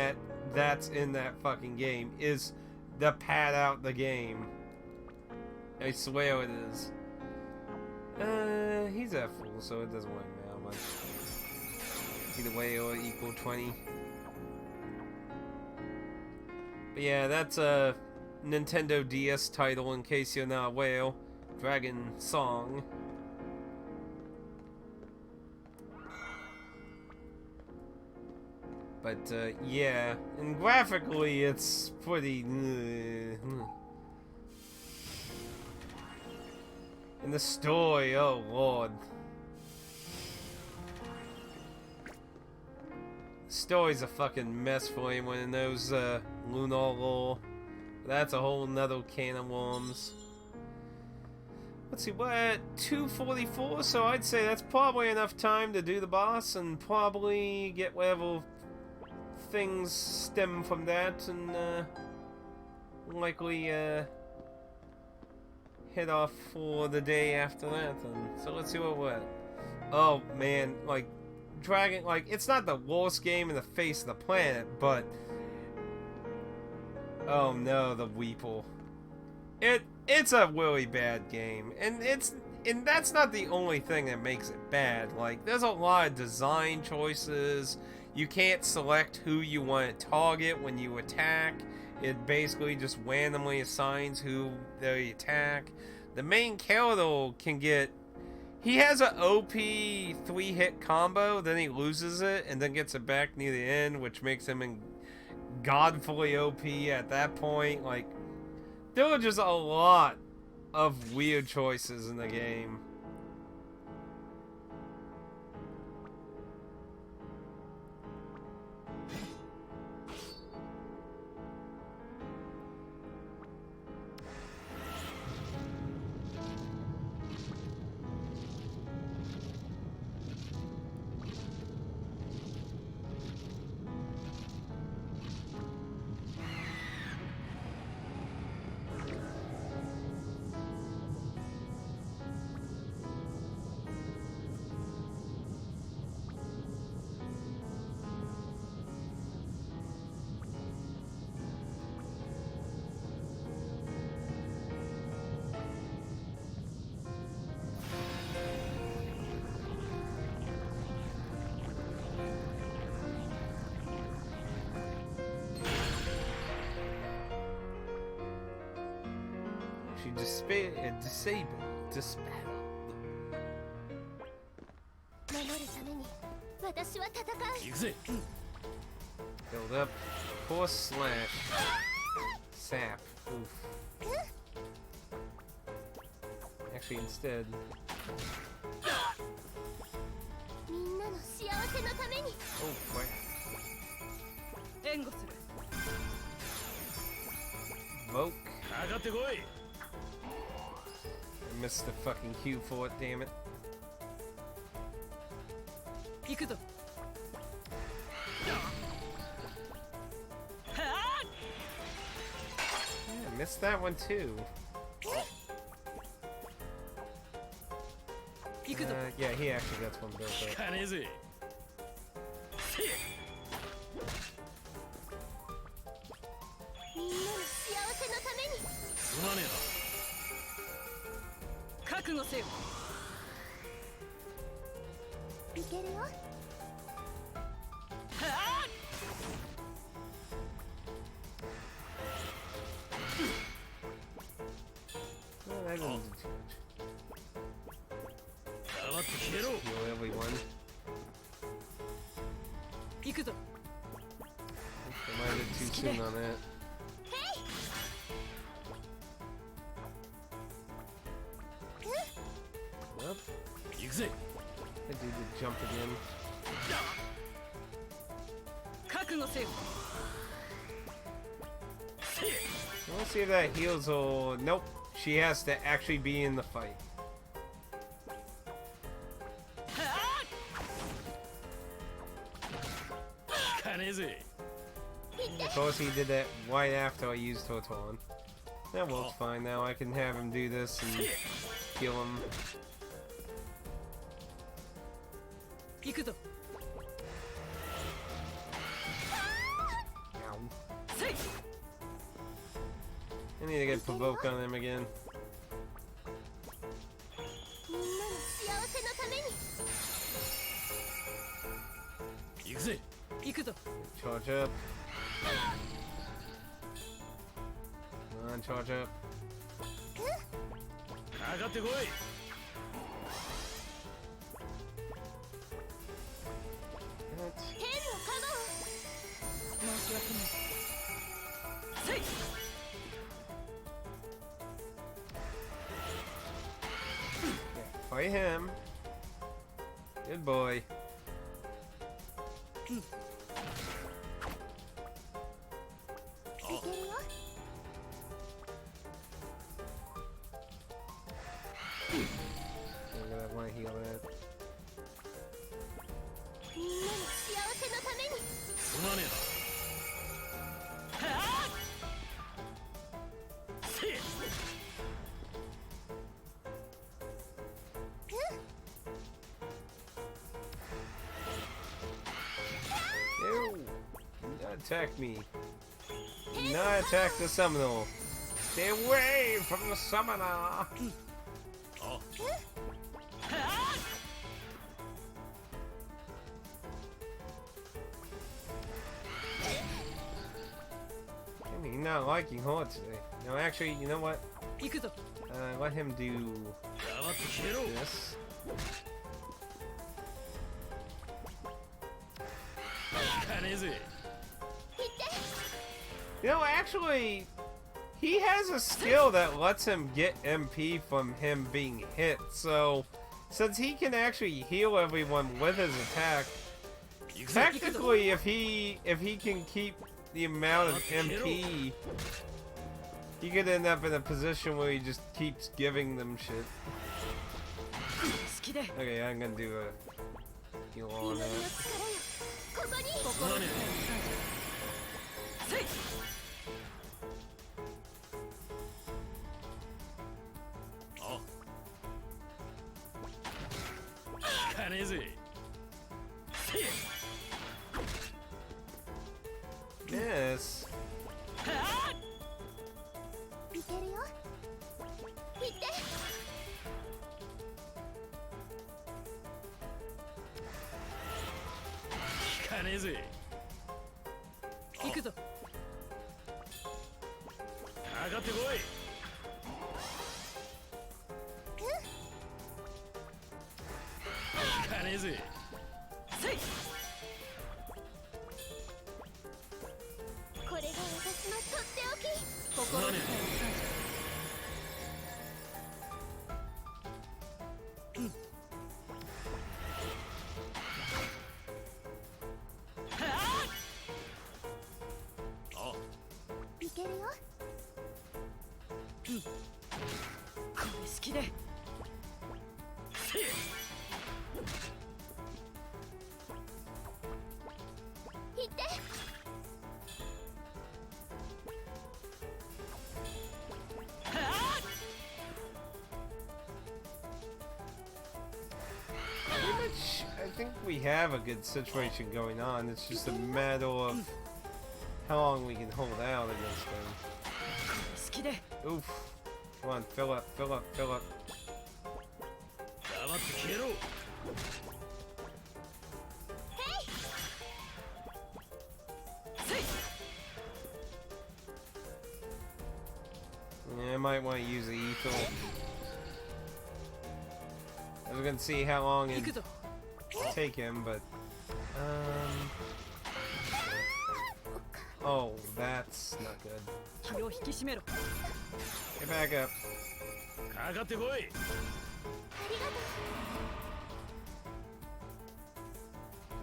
that's in that fucking game, is to pad out the game. I swear it is. He's at full, so it doesn't really matter much. Either way, or equal 20. But yeah, that's a Nintendo DS title, in case you're not aware. Dragon Song. But, yeah. And graphically, it's pretty... And the story, oh lord. The story's a fucking mess for anyone who knows Lunar lore. That's a whole nother can of worms. Let's see, we're at 2:44, so I'd say that's probably enough time to do the boss and probably get whatever things stem from that, and likely head off for the day after that. And so let's see what we're at. Oh man, like Dragon, like it's not the worst game in the face of the planet, but oh no, the Weeple. It's a really bad game, and that's not the only thing that makes it bad. Like there's a lot of design choices. You can't select who you want to target when you attack. It basically just randomly assigns who they attack. The main character can get... He has an OP 3-hit combo, then he loses it, and then gets it back near the end, which makes him godfully OP at that point. Like, there were just a lot of weird choices in the game. Dispel. 守るために私は戦う。行くぜ。 Build up. Force slash. Sap. Oof. Actually, instead. みんなの幸せのために。 Oh, crap. 援護する。 Moke. 上がってこい。 I missed the fucking cue for it, damn it. 行くぞ。missed that one too. Yeah, he actually gets one built up. かねえぜ。みんなの幸せのためにすまね覚悟せよ。いけるよ。Well, that didn't do too much. えな。黙って消えろ。 Heal everyone. 行くぞ。 I might have been too soon on that. Well, 行くぜ。 I did the jump again. 覚悟せよ。 Let's see if that heals or nope. She has to actually be in the fight. かねえぜ。 Of course, he did that right after I used Torton. That works fine now. I can have him do this and heal him. 行くぞ。 Ow. せい。 I need to get provoke on him again. みんなの幸せのために行くぜ。行くぞ。 Charge up. Come on, charge up. かかってこい。 What? 天の加申し訳ない。せい。 Yeah, fight him. Good boy.護いけるよ。 I'm gonna want to heal that. みんなの幸せのためにすまねえな。せい。 Ew! Do not attack me. Do not attack the Seminole. Stay away from the summoner. あ、 I mean, not liking Horde today. No, actually, you know what? 行くぞ。 Let him do 黙って消えろ。 this. かねえぜ。 You know, actually, he has a skill that lets him get MP from him being hit. So, since he can actually heal everyone with his attack, 行くぜ。 technically, if he can keep the amount of MP, he could end up in a position where he just keeps giving them shit. 好きで。 Okay, I'm gonna do a heal 祈 on りの that. 力よ。ここにすまねせい。 え。あ。かねえぜ。せい。 Miss. いけるよ。いってかねえぜ。行くぞ。かかってこい。かねえぜ。せい。これが私のとっておき。心遣いを感あ、いけるよ。謝。これ好きで。せい。いって think we have a good situation going on. It's just a matter of how long we can hold out against them. Oof. Come on, fill up, fill up, fill up. 黙って消えろ。 Yeah, I might want to use the ethel. I was gonna see how long it'd take him, but oh, that's not good. Get back up. かかってこい。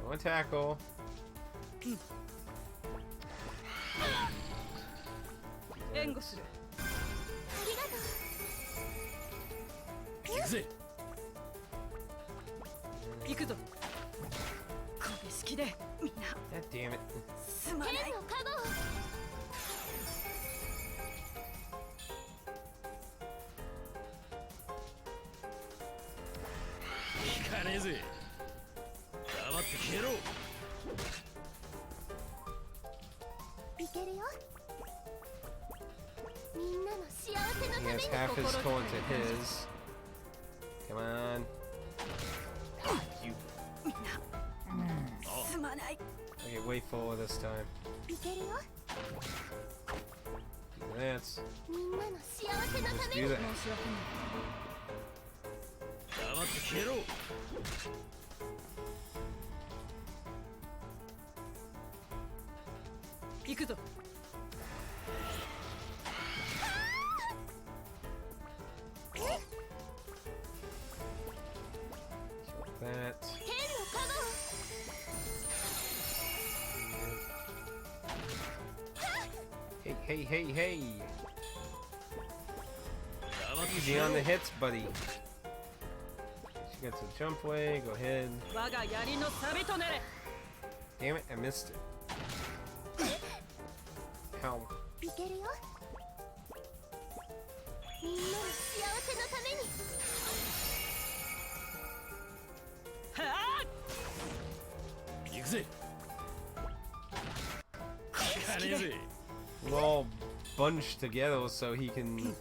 Don't tackle. 援護する。行くぜ。行くぞ。これ好きでみんな God damn it. すまない。天の加護を 聞かねえぜ。黙って消えろ。 いけるよみんなの幸せのた He め has に half his coin to his. Come on. You. みんなすまない。 Okay, wait for this time. いけるよ Do that. みんなの幸せのた Just め do に that. 申し訳ない。黙って消えろ。 行くぞ。 That. 天の加護を Hey, hey, hey, hey. 黙って Easy 消え on ろ the。hits, buddy. She gets a jump way. Go ahead. 我が槍の錆となれ。 Damn it, I missed it. How? いけるよみんなの幸せのためにはあ。行くぜ。聞かねえぜ。 We're all bunched together so he can. Look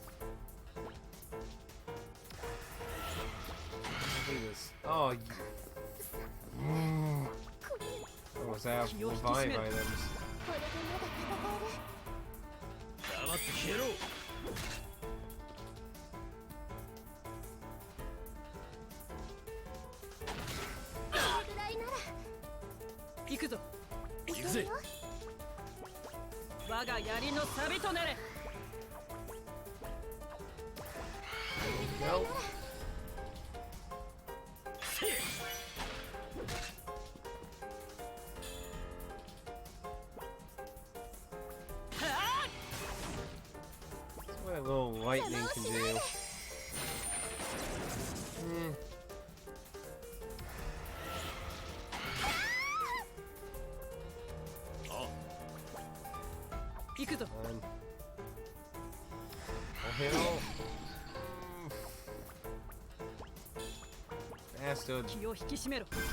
at this. Oh, almost out of revive items. これでまだ戦える黙って消えろ。 これぐらいなら行くぞ。いけ行くぜるよ我が槍の錆となれ。 Nope. せえ。 That's what a little lightning can do. Hmm. あ、行くぞ。 Fine. I'll hit all. Bastard. 気を引き締めろ。これで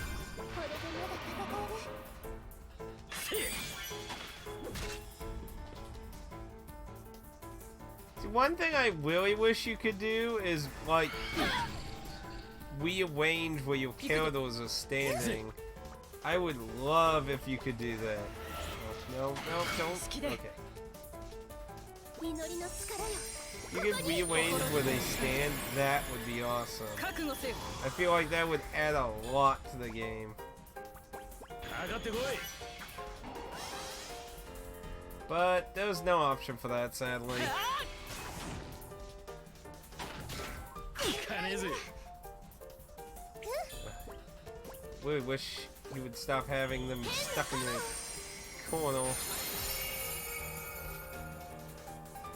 まだ戦えるせえ。 See, one thing I really wish you could do is like rearrange where your characters are standing. I would love if you could do that. No, no, don't. Okay. 祈りの力よ You could rearrange where they stand. That would be awesome. 覚悟せよ。 I feel like that would add a lot to the game. かかってこい。 But there's no option for that, sadly. 聞かねえぜ。 Really wish you would stop having them stuck in the corner.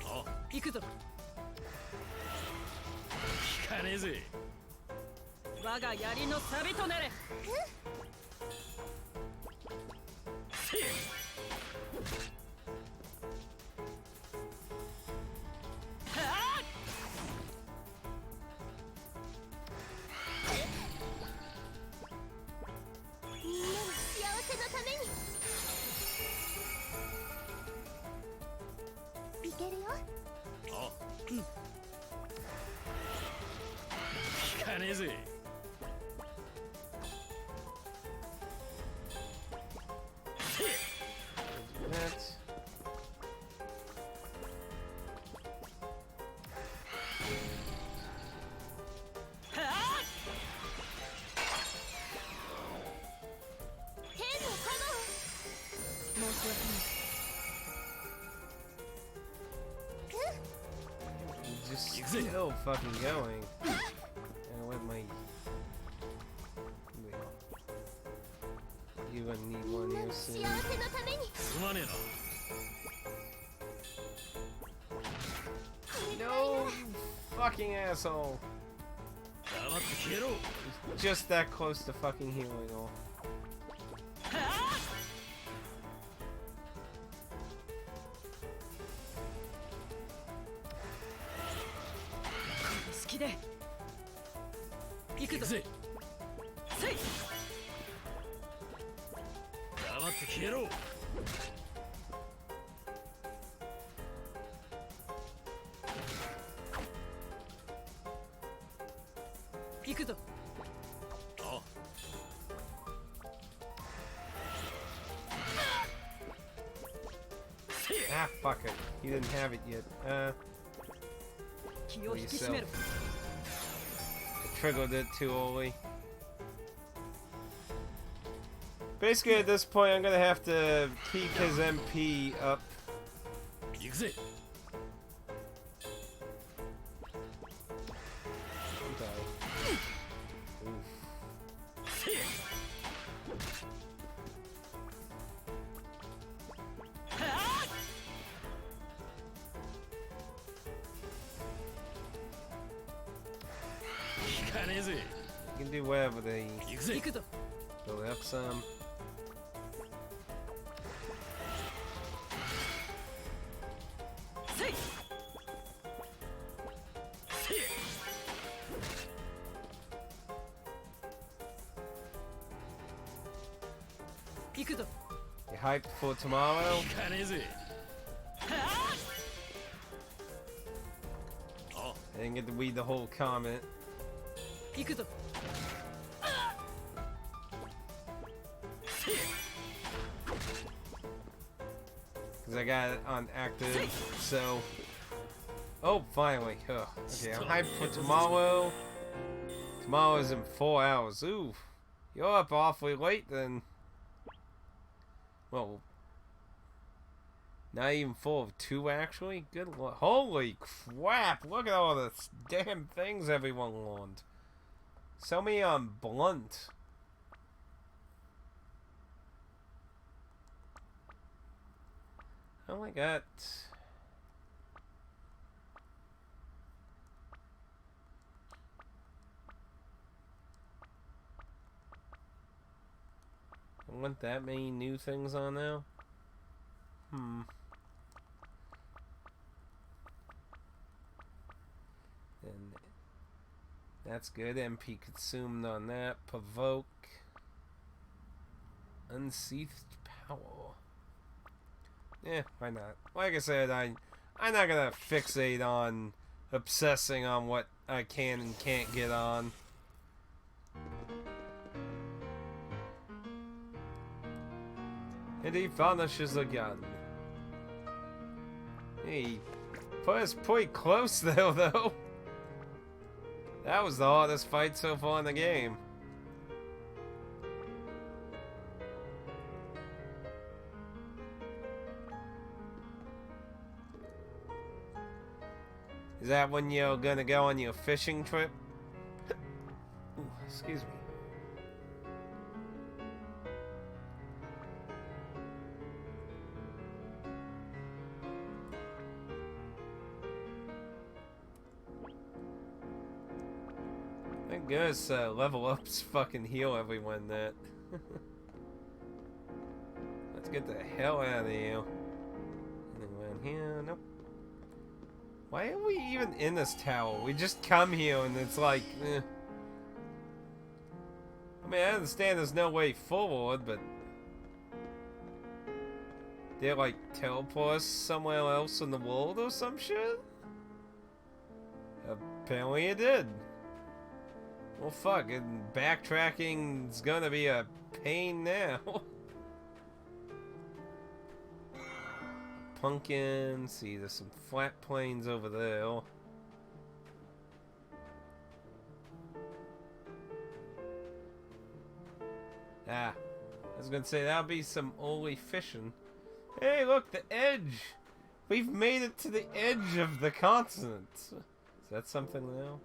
あ、行くぞ。聞かねえぜ。我が槍の錆となれ。せえ。 はあ。 Come Still fucking going. And let my... Wait. You gonna need み one んな here の soon. 幸せのためにすまねえな。 No, you fucking asshole. 黙って消えろ。 Just that close to fucking healing all. 好きで行くぞ。行くぜ。せい。黙って消えろ。行くぞ。あ、 Ah, fuck it. He didn't have it yet. 気を引き締めろ。 I triggered it too early. Basically, at this point, I'm gonna have to keep his MP up. 行くぜ。 Okay. Oof. せい。引かねえぜ。 You can do whatever they 行くぜ。行くぞ。 build up some. せい。せい。 行くぞ。 You hyped for tomorrow? 引かねえぜ。あ、 I didn't get to read the whole comment. 行くぞ。 Because I got it on active, so... Oh, finally. Ugh. Okay, I'm hyped for tomorrow. Tomorrow's in 4 hours. Ooh. You're up awfully late then. Well... Not even full of 2, actually? Good lord. Holy crap! Look at all the damn things everyone learned. So many on blunt. Oh my god. I want that many new things on now? Hmm. And that's good. MP consumed on that. Provoke. Unsheathed power. Yeah, why not? Like I said, I'm not gonna fixate on obsessing on what I can and can't get on. And he finishes a gun. He put us pretty close though. That was the hardest fight so far in the game. Is that when you're gonna go on your fishing trip? Ooh, excuse me. Thank goodness level ups fucking heal everyone that. Let's get the hell out of here. Anything around here? Nope. Why are we even in this tower? We just come here and it's like, eh. I mean, I understand there's no way forward, but... They like teleport us somewhere else in the world or some shit? Apparently it did. Well, fuck, and backtracking's gonna be a pain now. Pumpkin, see, there's some flat plains over there. Ah, I was gonna say that'll be some early fishing. Hey, look, the edge! We've made it to the edge of the continent. Is that something now?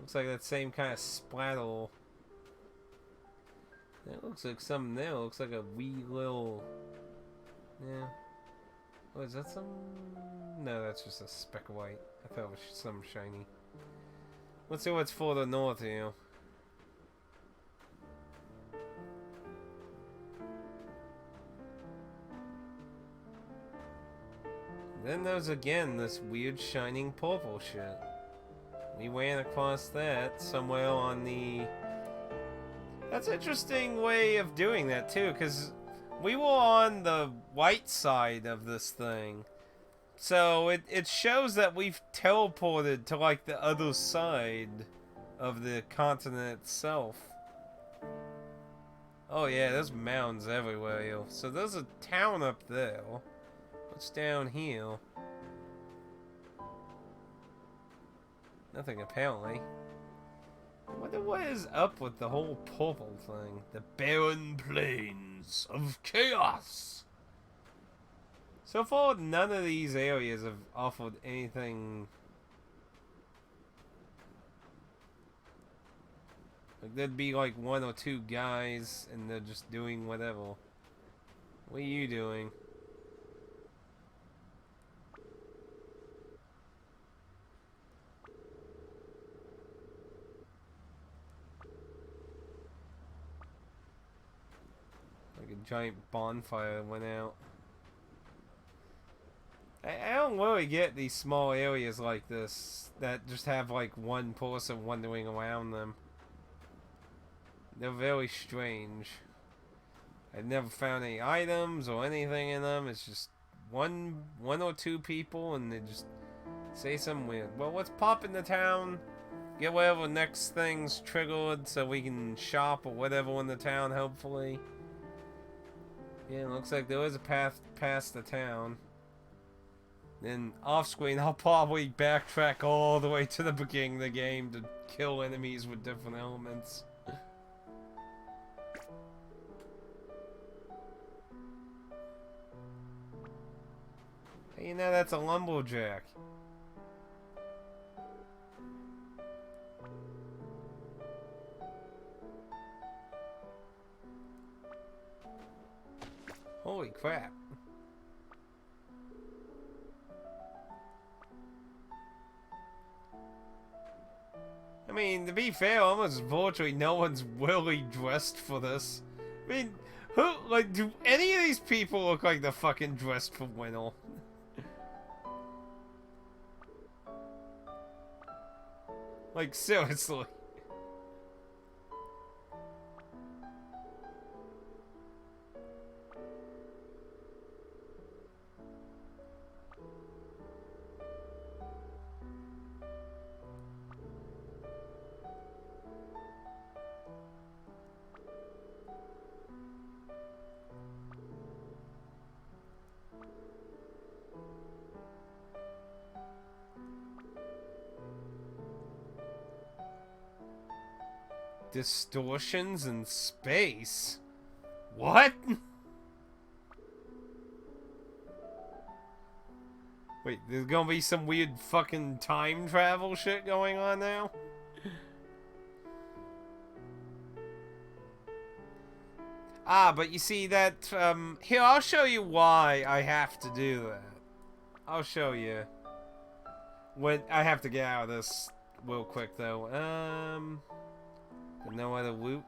Looks like that same kind of splattle. That looks like something there. Looks like a wee little... Yeah. Oh, is that some... No, that's just a speck of white. I thought it was some shiny. Let's see what's further north here. Then there's again this weird shining purple shit. We ran across that somewhere on the... That's an interesting way of doing that too, because we were on the white side of this thing. So it shows that we've teleported to like the other side of the continent itself. Oh yeah, there's mountains everywhere here. So there's a town up there. What's down here? Nothing apparently. I wonder what is up with the whole purple thing. The barren plains of chaos. So far, none of these areas have offered anything. Like there'd be like one or two guys and they're just doing whatever. What are you doing? Like a giant bonfire went out. I don't really get these small areas like this that just have like one person wandering around them. They're very strange. I've never found any items or anything in them. It's just one or two people and they just say something weird. Well, let's pop into town, get whatever next thing's triggered so we can shop or whatever in the town, hopefully. Yeah, it looks like there is a path past the town. Then off screen, I'll probably backtrack all the way to the beginning of the game to kill enemies with different elements. Hey, you know that's a lumberjack. Holy crap. I mean, to be fair, almost virtually no one's really dressed for this. I mean, who, like, do any of these people look like they're fucking dressed for winter? Like, seriously. Distortions in space? What? Wait, there's gonna be some weird fucking time travel shit going on now? Ah, but you see that, here, I'll show you why I have to do that. I'll show you. When I have to get out of this real quick, though. No other loot.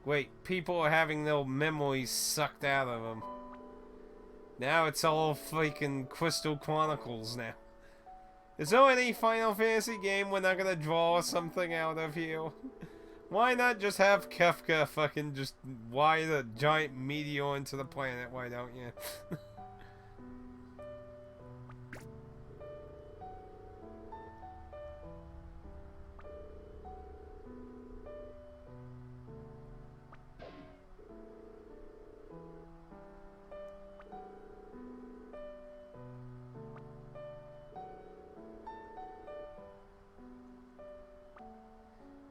Wait, people are having their memories sucked out of them. Now it's all freaking Crystal Chronicles now. Is there any Final Fantasy game we're not gonna draw something out of here? Why not just have Kefka fucking just ride a giant meteor into the planet? Why don't you?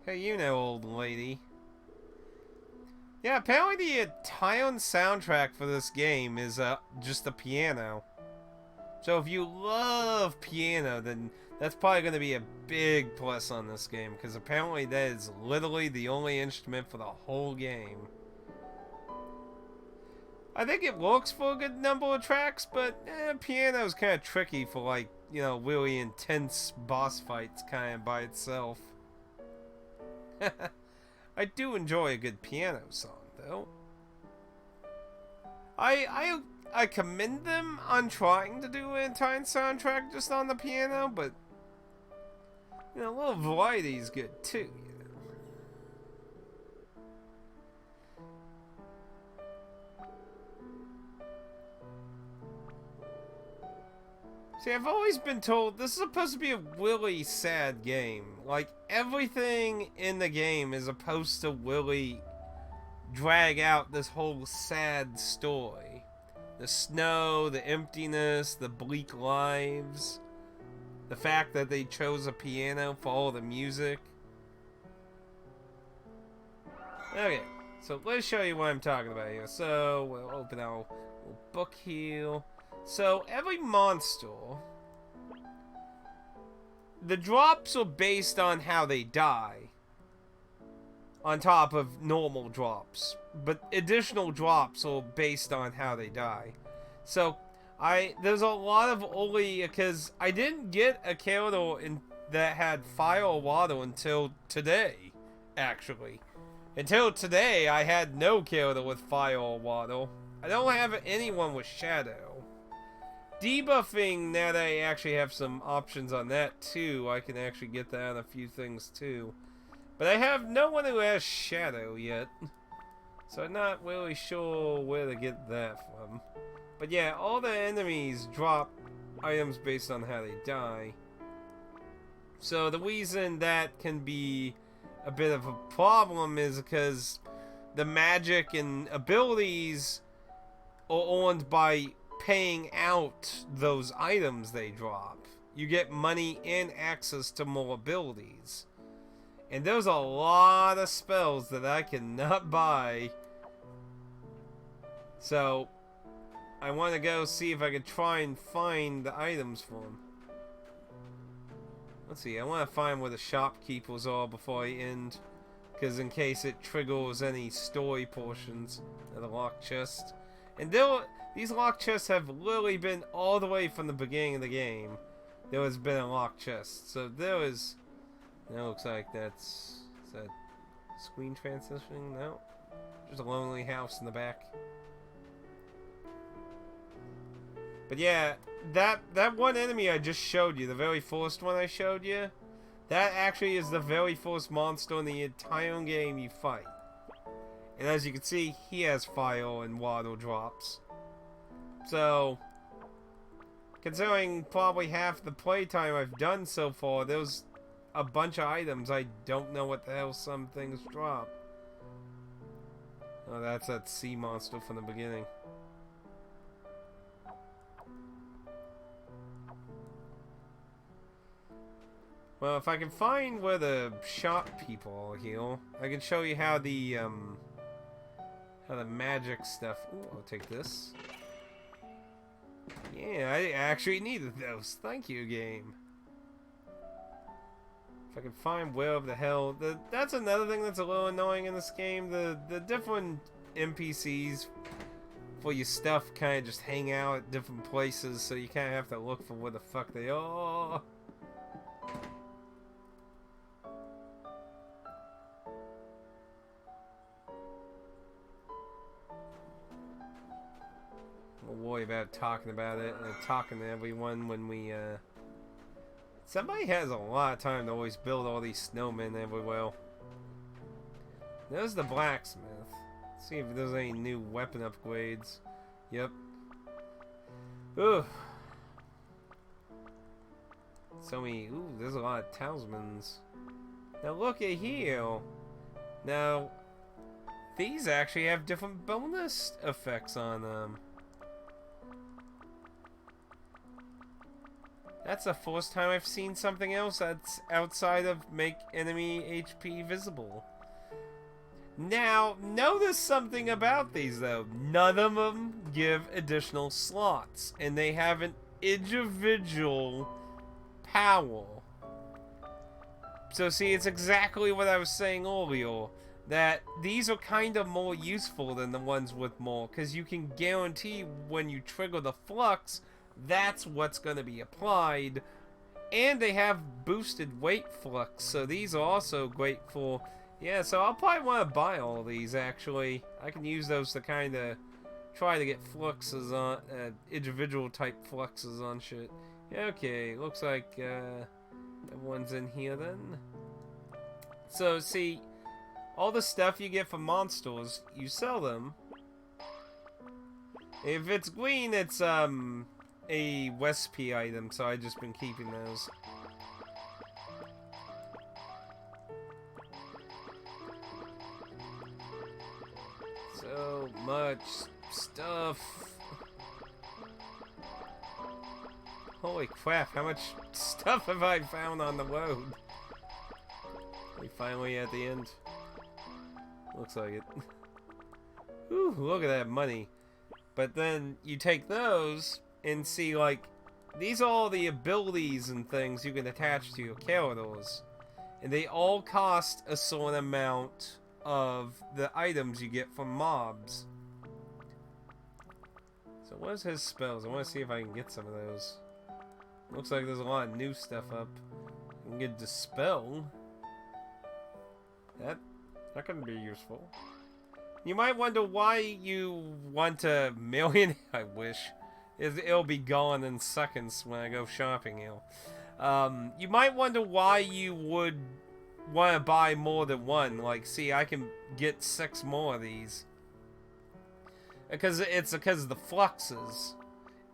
Hey, you know, old lady. Yeah, apparently the entire soundtrack for this game is just the piano. So if you love piano, then that's probably going to be a big plus on this game, because apparently that is literally the only instrument for the whole game. I think it works for a good number of tracks, but piano is kind of tricky for, like, you know, really intense boss fights kind of by itself. I do enjoy a good piano song, though. I commend them on trying to do an entire soundtrack just on the piano, but you know, a little variety is good too. You know? See, I've always been told this is supposed to be a really sad game. Like, everything in the game is supposed to really drag out this whole sad story. The snow, the emptiness, the bleak lives. The fact that they chose a piano for all the music. Okay, so let's show you what I'm talking about here. So, we'll open our little book here. So, every monster, the drops are based on how they die, on top of normal drops, but additional drops are based on how they die. So, there's a lot of only, because I didn't get a character that had fire or water until today, actually. Until today, I had no character with fire or water. I don't have anyone with shadow. Debuffing, now that I actually have some options on that too, I can actually get that on a few things too. But I have no one who has shadow yet, so I'm not really sure where to get that from. But yeah, all the enemies drop items based on how they die. So the reason that can be a bit of a problem is because the magic and abilities are earned by paying out those items they drop. You get money and access to more abilities. And there's a lot of spells that I cannot buy. So, I want to go see if I can try and find the items for them. Let's see, I want to find where the shopkeepers are before I end. Because in case it triggers any story portions of the locked chest. And these locked chests have literally been all the way from the beginning of the game. There has been a locked chest. So there is... It looks like that's... Is that screen transitioning? No. Just a lonely house in the back. But yeah, that one enemy I just showed you, the very first one I showed you, that actually is the very first monster in the entire game you fight. And as you can see, he has fire and water drops. So, considering probably half the playtime I've done so far, there's a bunch of items I don't know what the hell some things drop. Oh, that's that sea monster from the beginning. Well, if I can find where the shop people are here, I can show you how the magic stuff... Ooh, I'll take this. Yeah, I actually needed those. Thank you, game. If I can find where the hell... That's another thing that's a little annoying in this game. The different NPCs for your stuff kind of just hang out at different places, so you kind of have to look for where the fuck they are. We'll worry about talking about it and talking to everyone when we Somebody has a lot of time to always build all these snowmen everywhere. There's the blacksmith. Let's see if there's any new weapon upgrades. Yep. Ooh. So many. Ooh, there's a lot of talismans. Now look at here. Now, these actually have different bonus effects on them. That's the first time I've seen something else that's outside of make enemy HP visible. Now, notice something about these though. None of them give additional slots, and they have an individual power. So see, it's exactly what I was saying earlier, that these are kind of more useful than the ones with more, because you can guarantee when you trigger the flux, that's what's going to be applied. And they have boosted weight flux, so these are also great for... Yeah, so I'll probably want to buy all these, actually. I can use those to kind of try to get fluxes on... individual type fluxes on shit. Yeah, okay, looks like everyone's in here then. So, see, all the stuff you get from monsters, you sell them. If it's green, it's a West P item, so I've just been keeping those. So much stuff. Holy crap, how much stuff have I found on the road? We finally at the end. Looks like it. Ooh, look at that money. But then you take those and see, like, these are all the abilities and things you can attach to your characters. And they all cost a certain amount of the items you get from mobs. So what's his spells? I want to see if I can get some of those. Looks like there's a lot of new stuff up. You can get Dispel. That can be useful. You might wonder why you want a million. I wish. It'll be gone in seconds when I go shopping here. You might wonder why you would want to buy more than one. Like, see, I can get 6 more of these. Because it's because of the fluxes.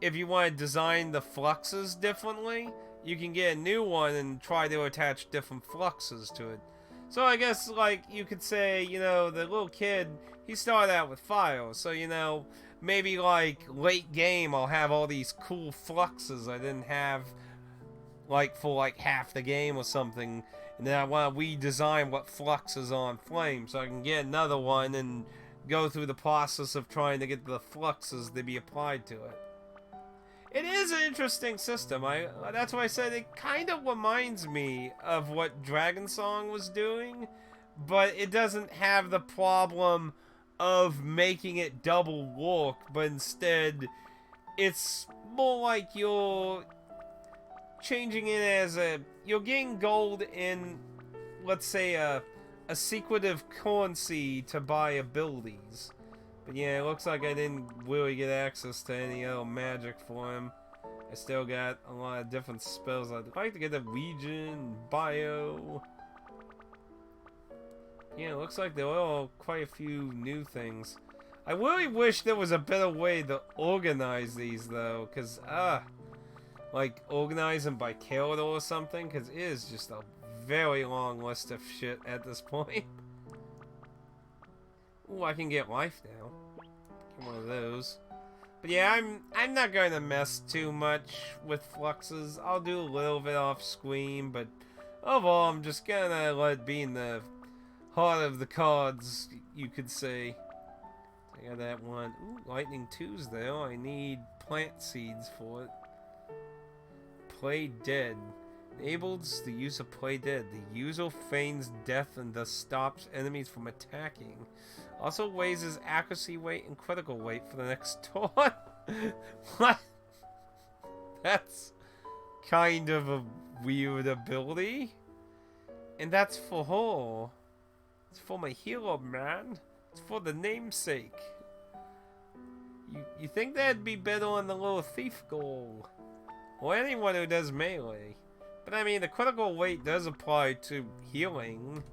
If you want to design the fluxes differently, you can get a new one and try to attach different fluxes to it. So I guess, like, you could say, you know, the little kid, he started out with fire. So, you know, maybe, like, late game, I'll have all these cool fluxes I didn't have, like, for, like, half the game or something. And then I want to redesign what flux is on flame so I can get another one and go through the process of trying to get the fluxes to be applied to it. It is an interesting system. That's why I said it kind of reminds me of what Dragon Song was doing, but it doesn't have the problem of making it double work, but instead it's more like you're changing it as you're getting gold in, let's say, a secretive currency to buy abilities. But yeah, it looks like I didn't really get access to any other magic for him. I still got a lot of different spells. I'd like to get the Legion, Bio. Yeah, it looks like there are quite a few new things. I really wish there was a better way to organize these though, because, like organize them by character or something, because it is just a very long list of shit at this point. Ooh, I can get life now. Get one of those. But yeah, I'm not going to mess too much with fluxes. I'll do a little bit off screen, but overall, I'm just gonna let it be in the heart of the cards, you could say. I got that one. Ooh, Lightning 2's there. I need plant seeds for it. Play Dead. Enables the use of Play Dead. The user feigns death and thus stops enemies from attacking. Also raises accuracy weight and critical weight for the next turn. What? That's kind of a weird ability. And that's for her. It's for my hero, man. It's for the namesake. You think that'd be better on the little thief goal? Or anyone who does melee. But I mean, the critical weight does apply to healing.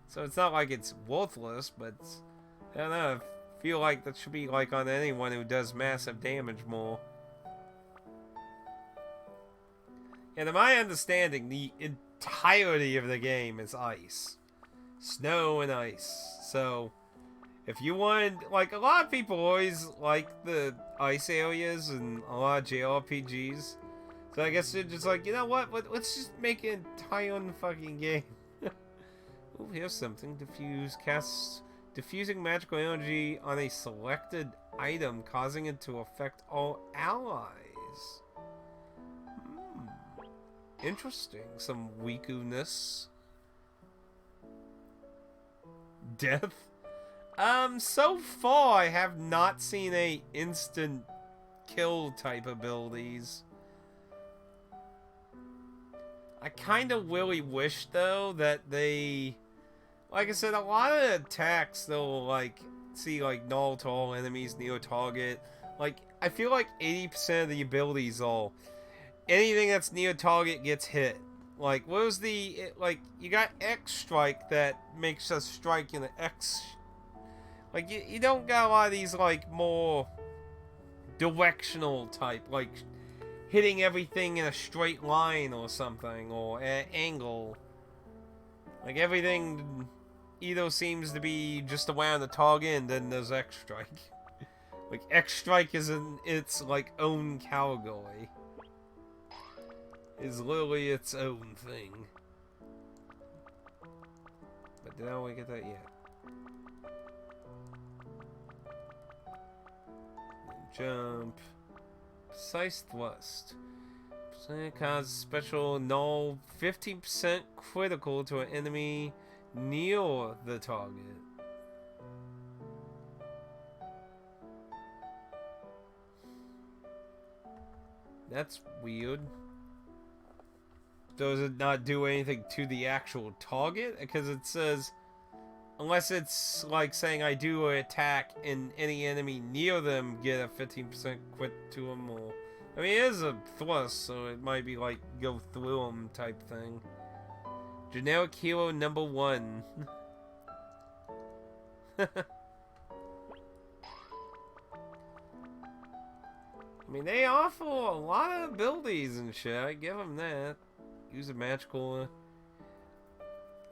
So it's not like it's worthless, but I don't know. I feel like that should be like on anyone who does massive damage more. And to my understanding, the entirety of the game is ice. Snow and ice. So, if you want, like, a lot of people always like the ice areas and a lot of JRPGs. So I guess they're just like, you know what? Let's just make an entire fucking game. Oh, here's something. Casts diffusing magical energy on a selected item, causing it to affect all allies. Interesting. Some weakuness. Death? So far I have not seen a instant kill type abilities. I kind of really wish, though, that they... Like I said, a lot of attacks, they'll, like, see, like, null to all enemies, near target. Like, I feel like 80% of the abilities all... Anything that's near target gets hit. Like, what was the... Like, you got X strike that makes us strike in the X... Like, you don't got a lot of these, like, more... directional type, like... hitting everything in a straight line or something, or an angle. Like, everything either seems to be just around the target, and then there's X strike. Like, X strike is in its, like, own category. Is literally its own thing. But did I only get that yet? Jump. Precise thrust. Causes special null 15% critical to an enemy near the target. That's weird. Does it not do anything to the actual target? Because it says, unless it's like saying I do an attack and any enemy near them get a 15% crit to them, or... I mean, it is a thrust, so it might be like go through them type thing. Generic hero number 1. I mean, they offer a lot of abilities and shit. I give them that. Use a magical...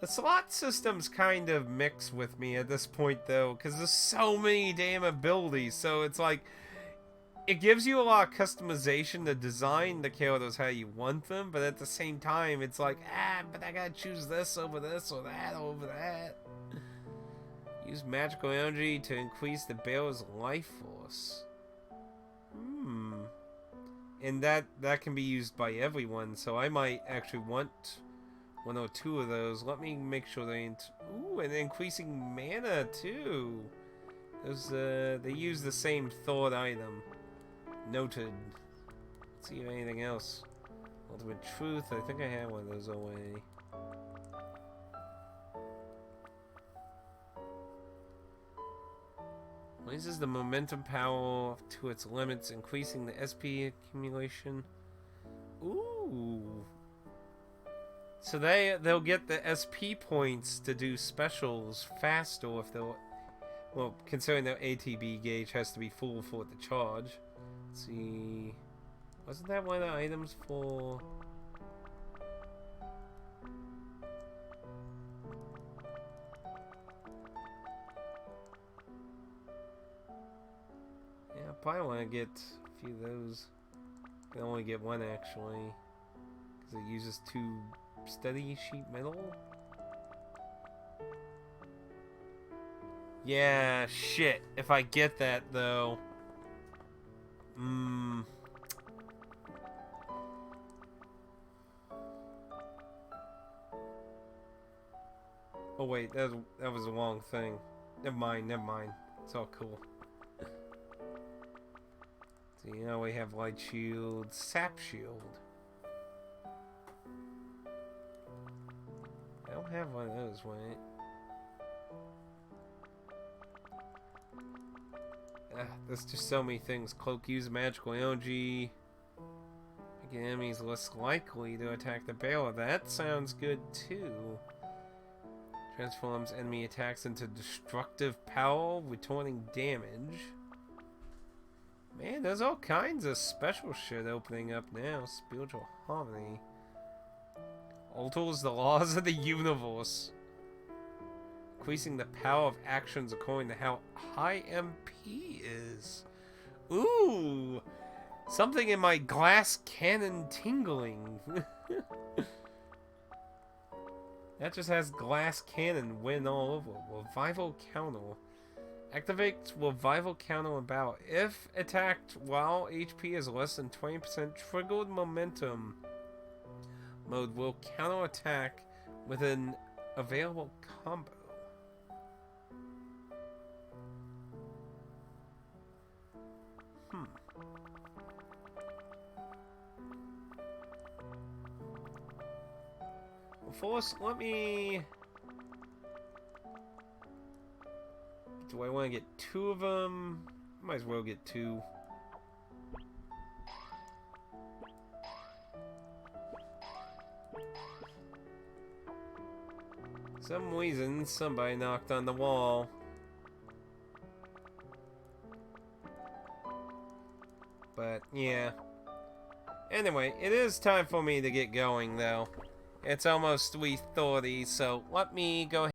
The slot system's kind of mixed with me at this point, though, because there's so many damn abilities. So it's like, it gives you a lot of customization to design the characters how you want them, but at the same time, it's like, but I gotta choose this over this or that over that. Use magical energy to increase the bearer's life force. And that can be used by everyone, so I might actually want 1 or 2 of those. Let me make sure they ain't... Ooh, and increasing mana, too. Those, they use the same thought item. Noted. Let's see if anything else. Ultimate Truth, I think I have one of those away. Raises the momentum power to its limits, increasing the SP accumulation. Ooh. So they'll get the SP points to do specials faster if they'll... Well, considering their ATB gauge has to be full for it to charge. Let's see... Wasn't that one of the items for... Yeah, I probably want to get a few of those. I can only get one, actually. Because it uses 2 steady sheet metal. Yeah, shit. If I get that, though... Oh wait, that was the wrong thing. Never mind. It's all cool. So now we have light shield, sap shield. I don't have one of those, wait. There's just so many things. Cloak, use magical energy. Making enemies less likely to attack the barrel. That sounds good too. Transforms enemy attacks into destructive power, returning damage. Man, there's all kinds of special shit opening up now. Spiritual harmony. Alters the laws of the universe. Increasing the power of actions according to how high MP is. Ooh! Something in my glass cannon tingling. That just has glass cannon win all over. Revival counter. Activates revival counter about. If attacked while HP is less than 20%, triggered momentum mode will counter attack with an available combo. First, let me... Do I want to get 2 of them? Might as well get 2. Some reason, somebody knocked on the wall. But, yeah. Anyway, it is time for me to get going, though. It's almost 3:30, so let me go ahead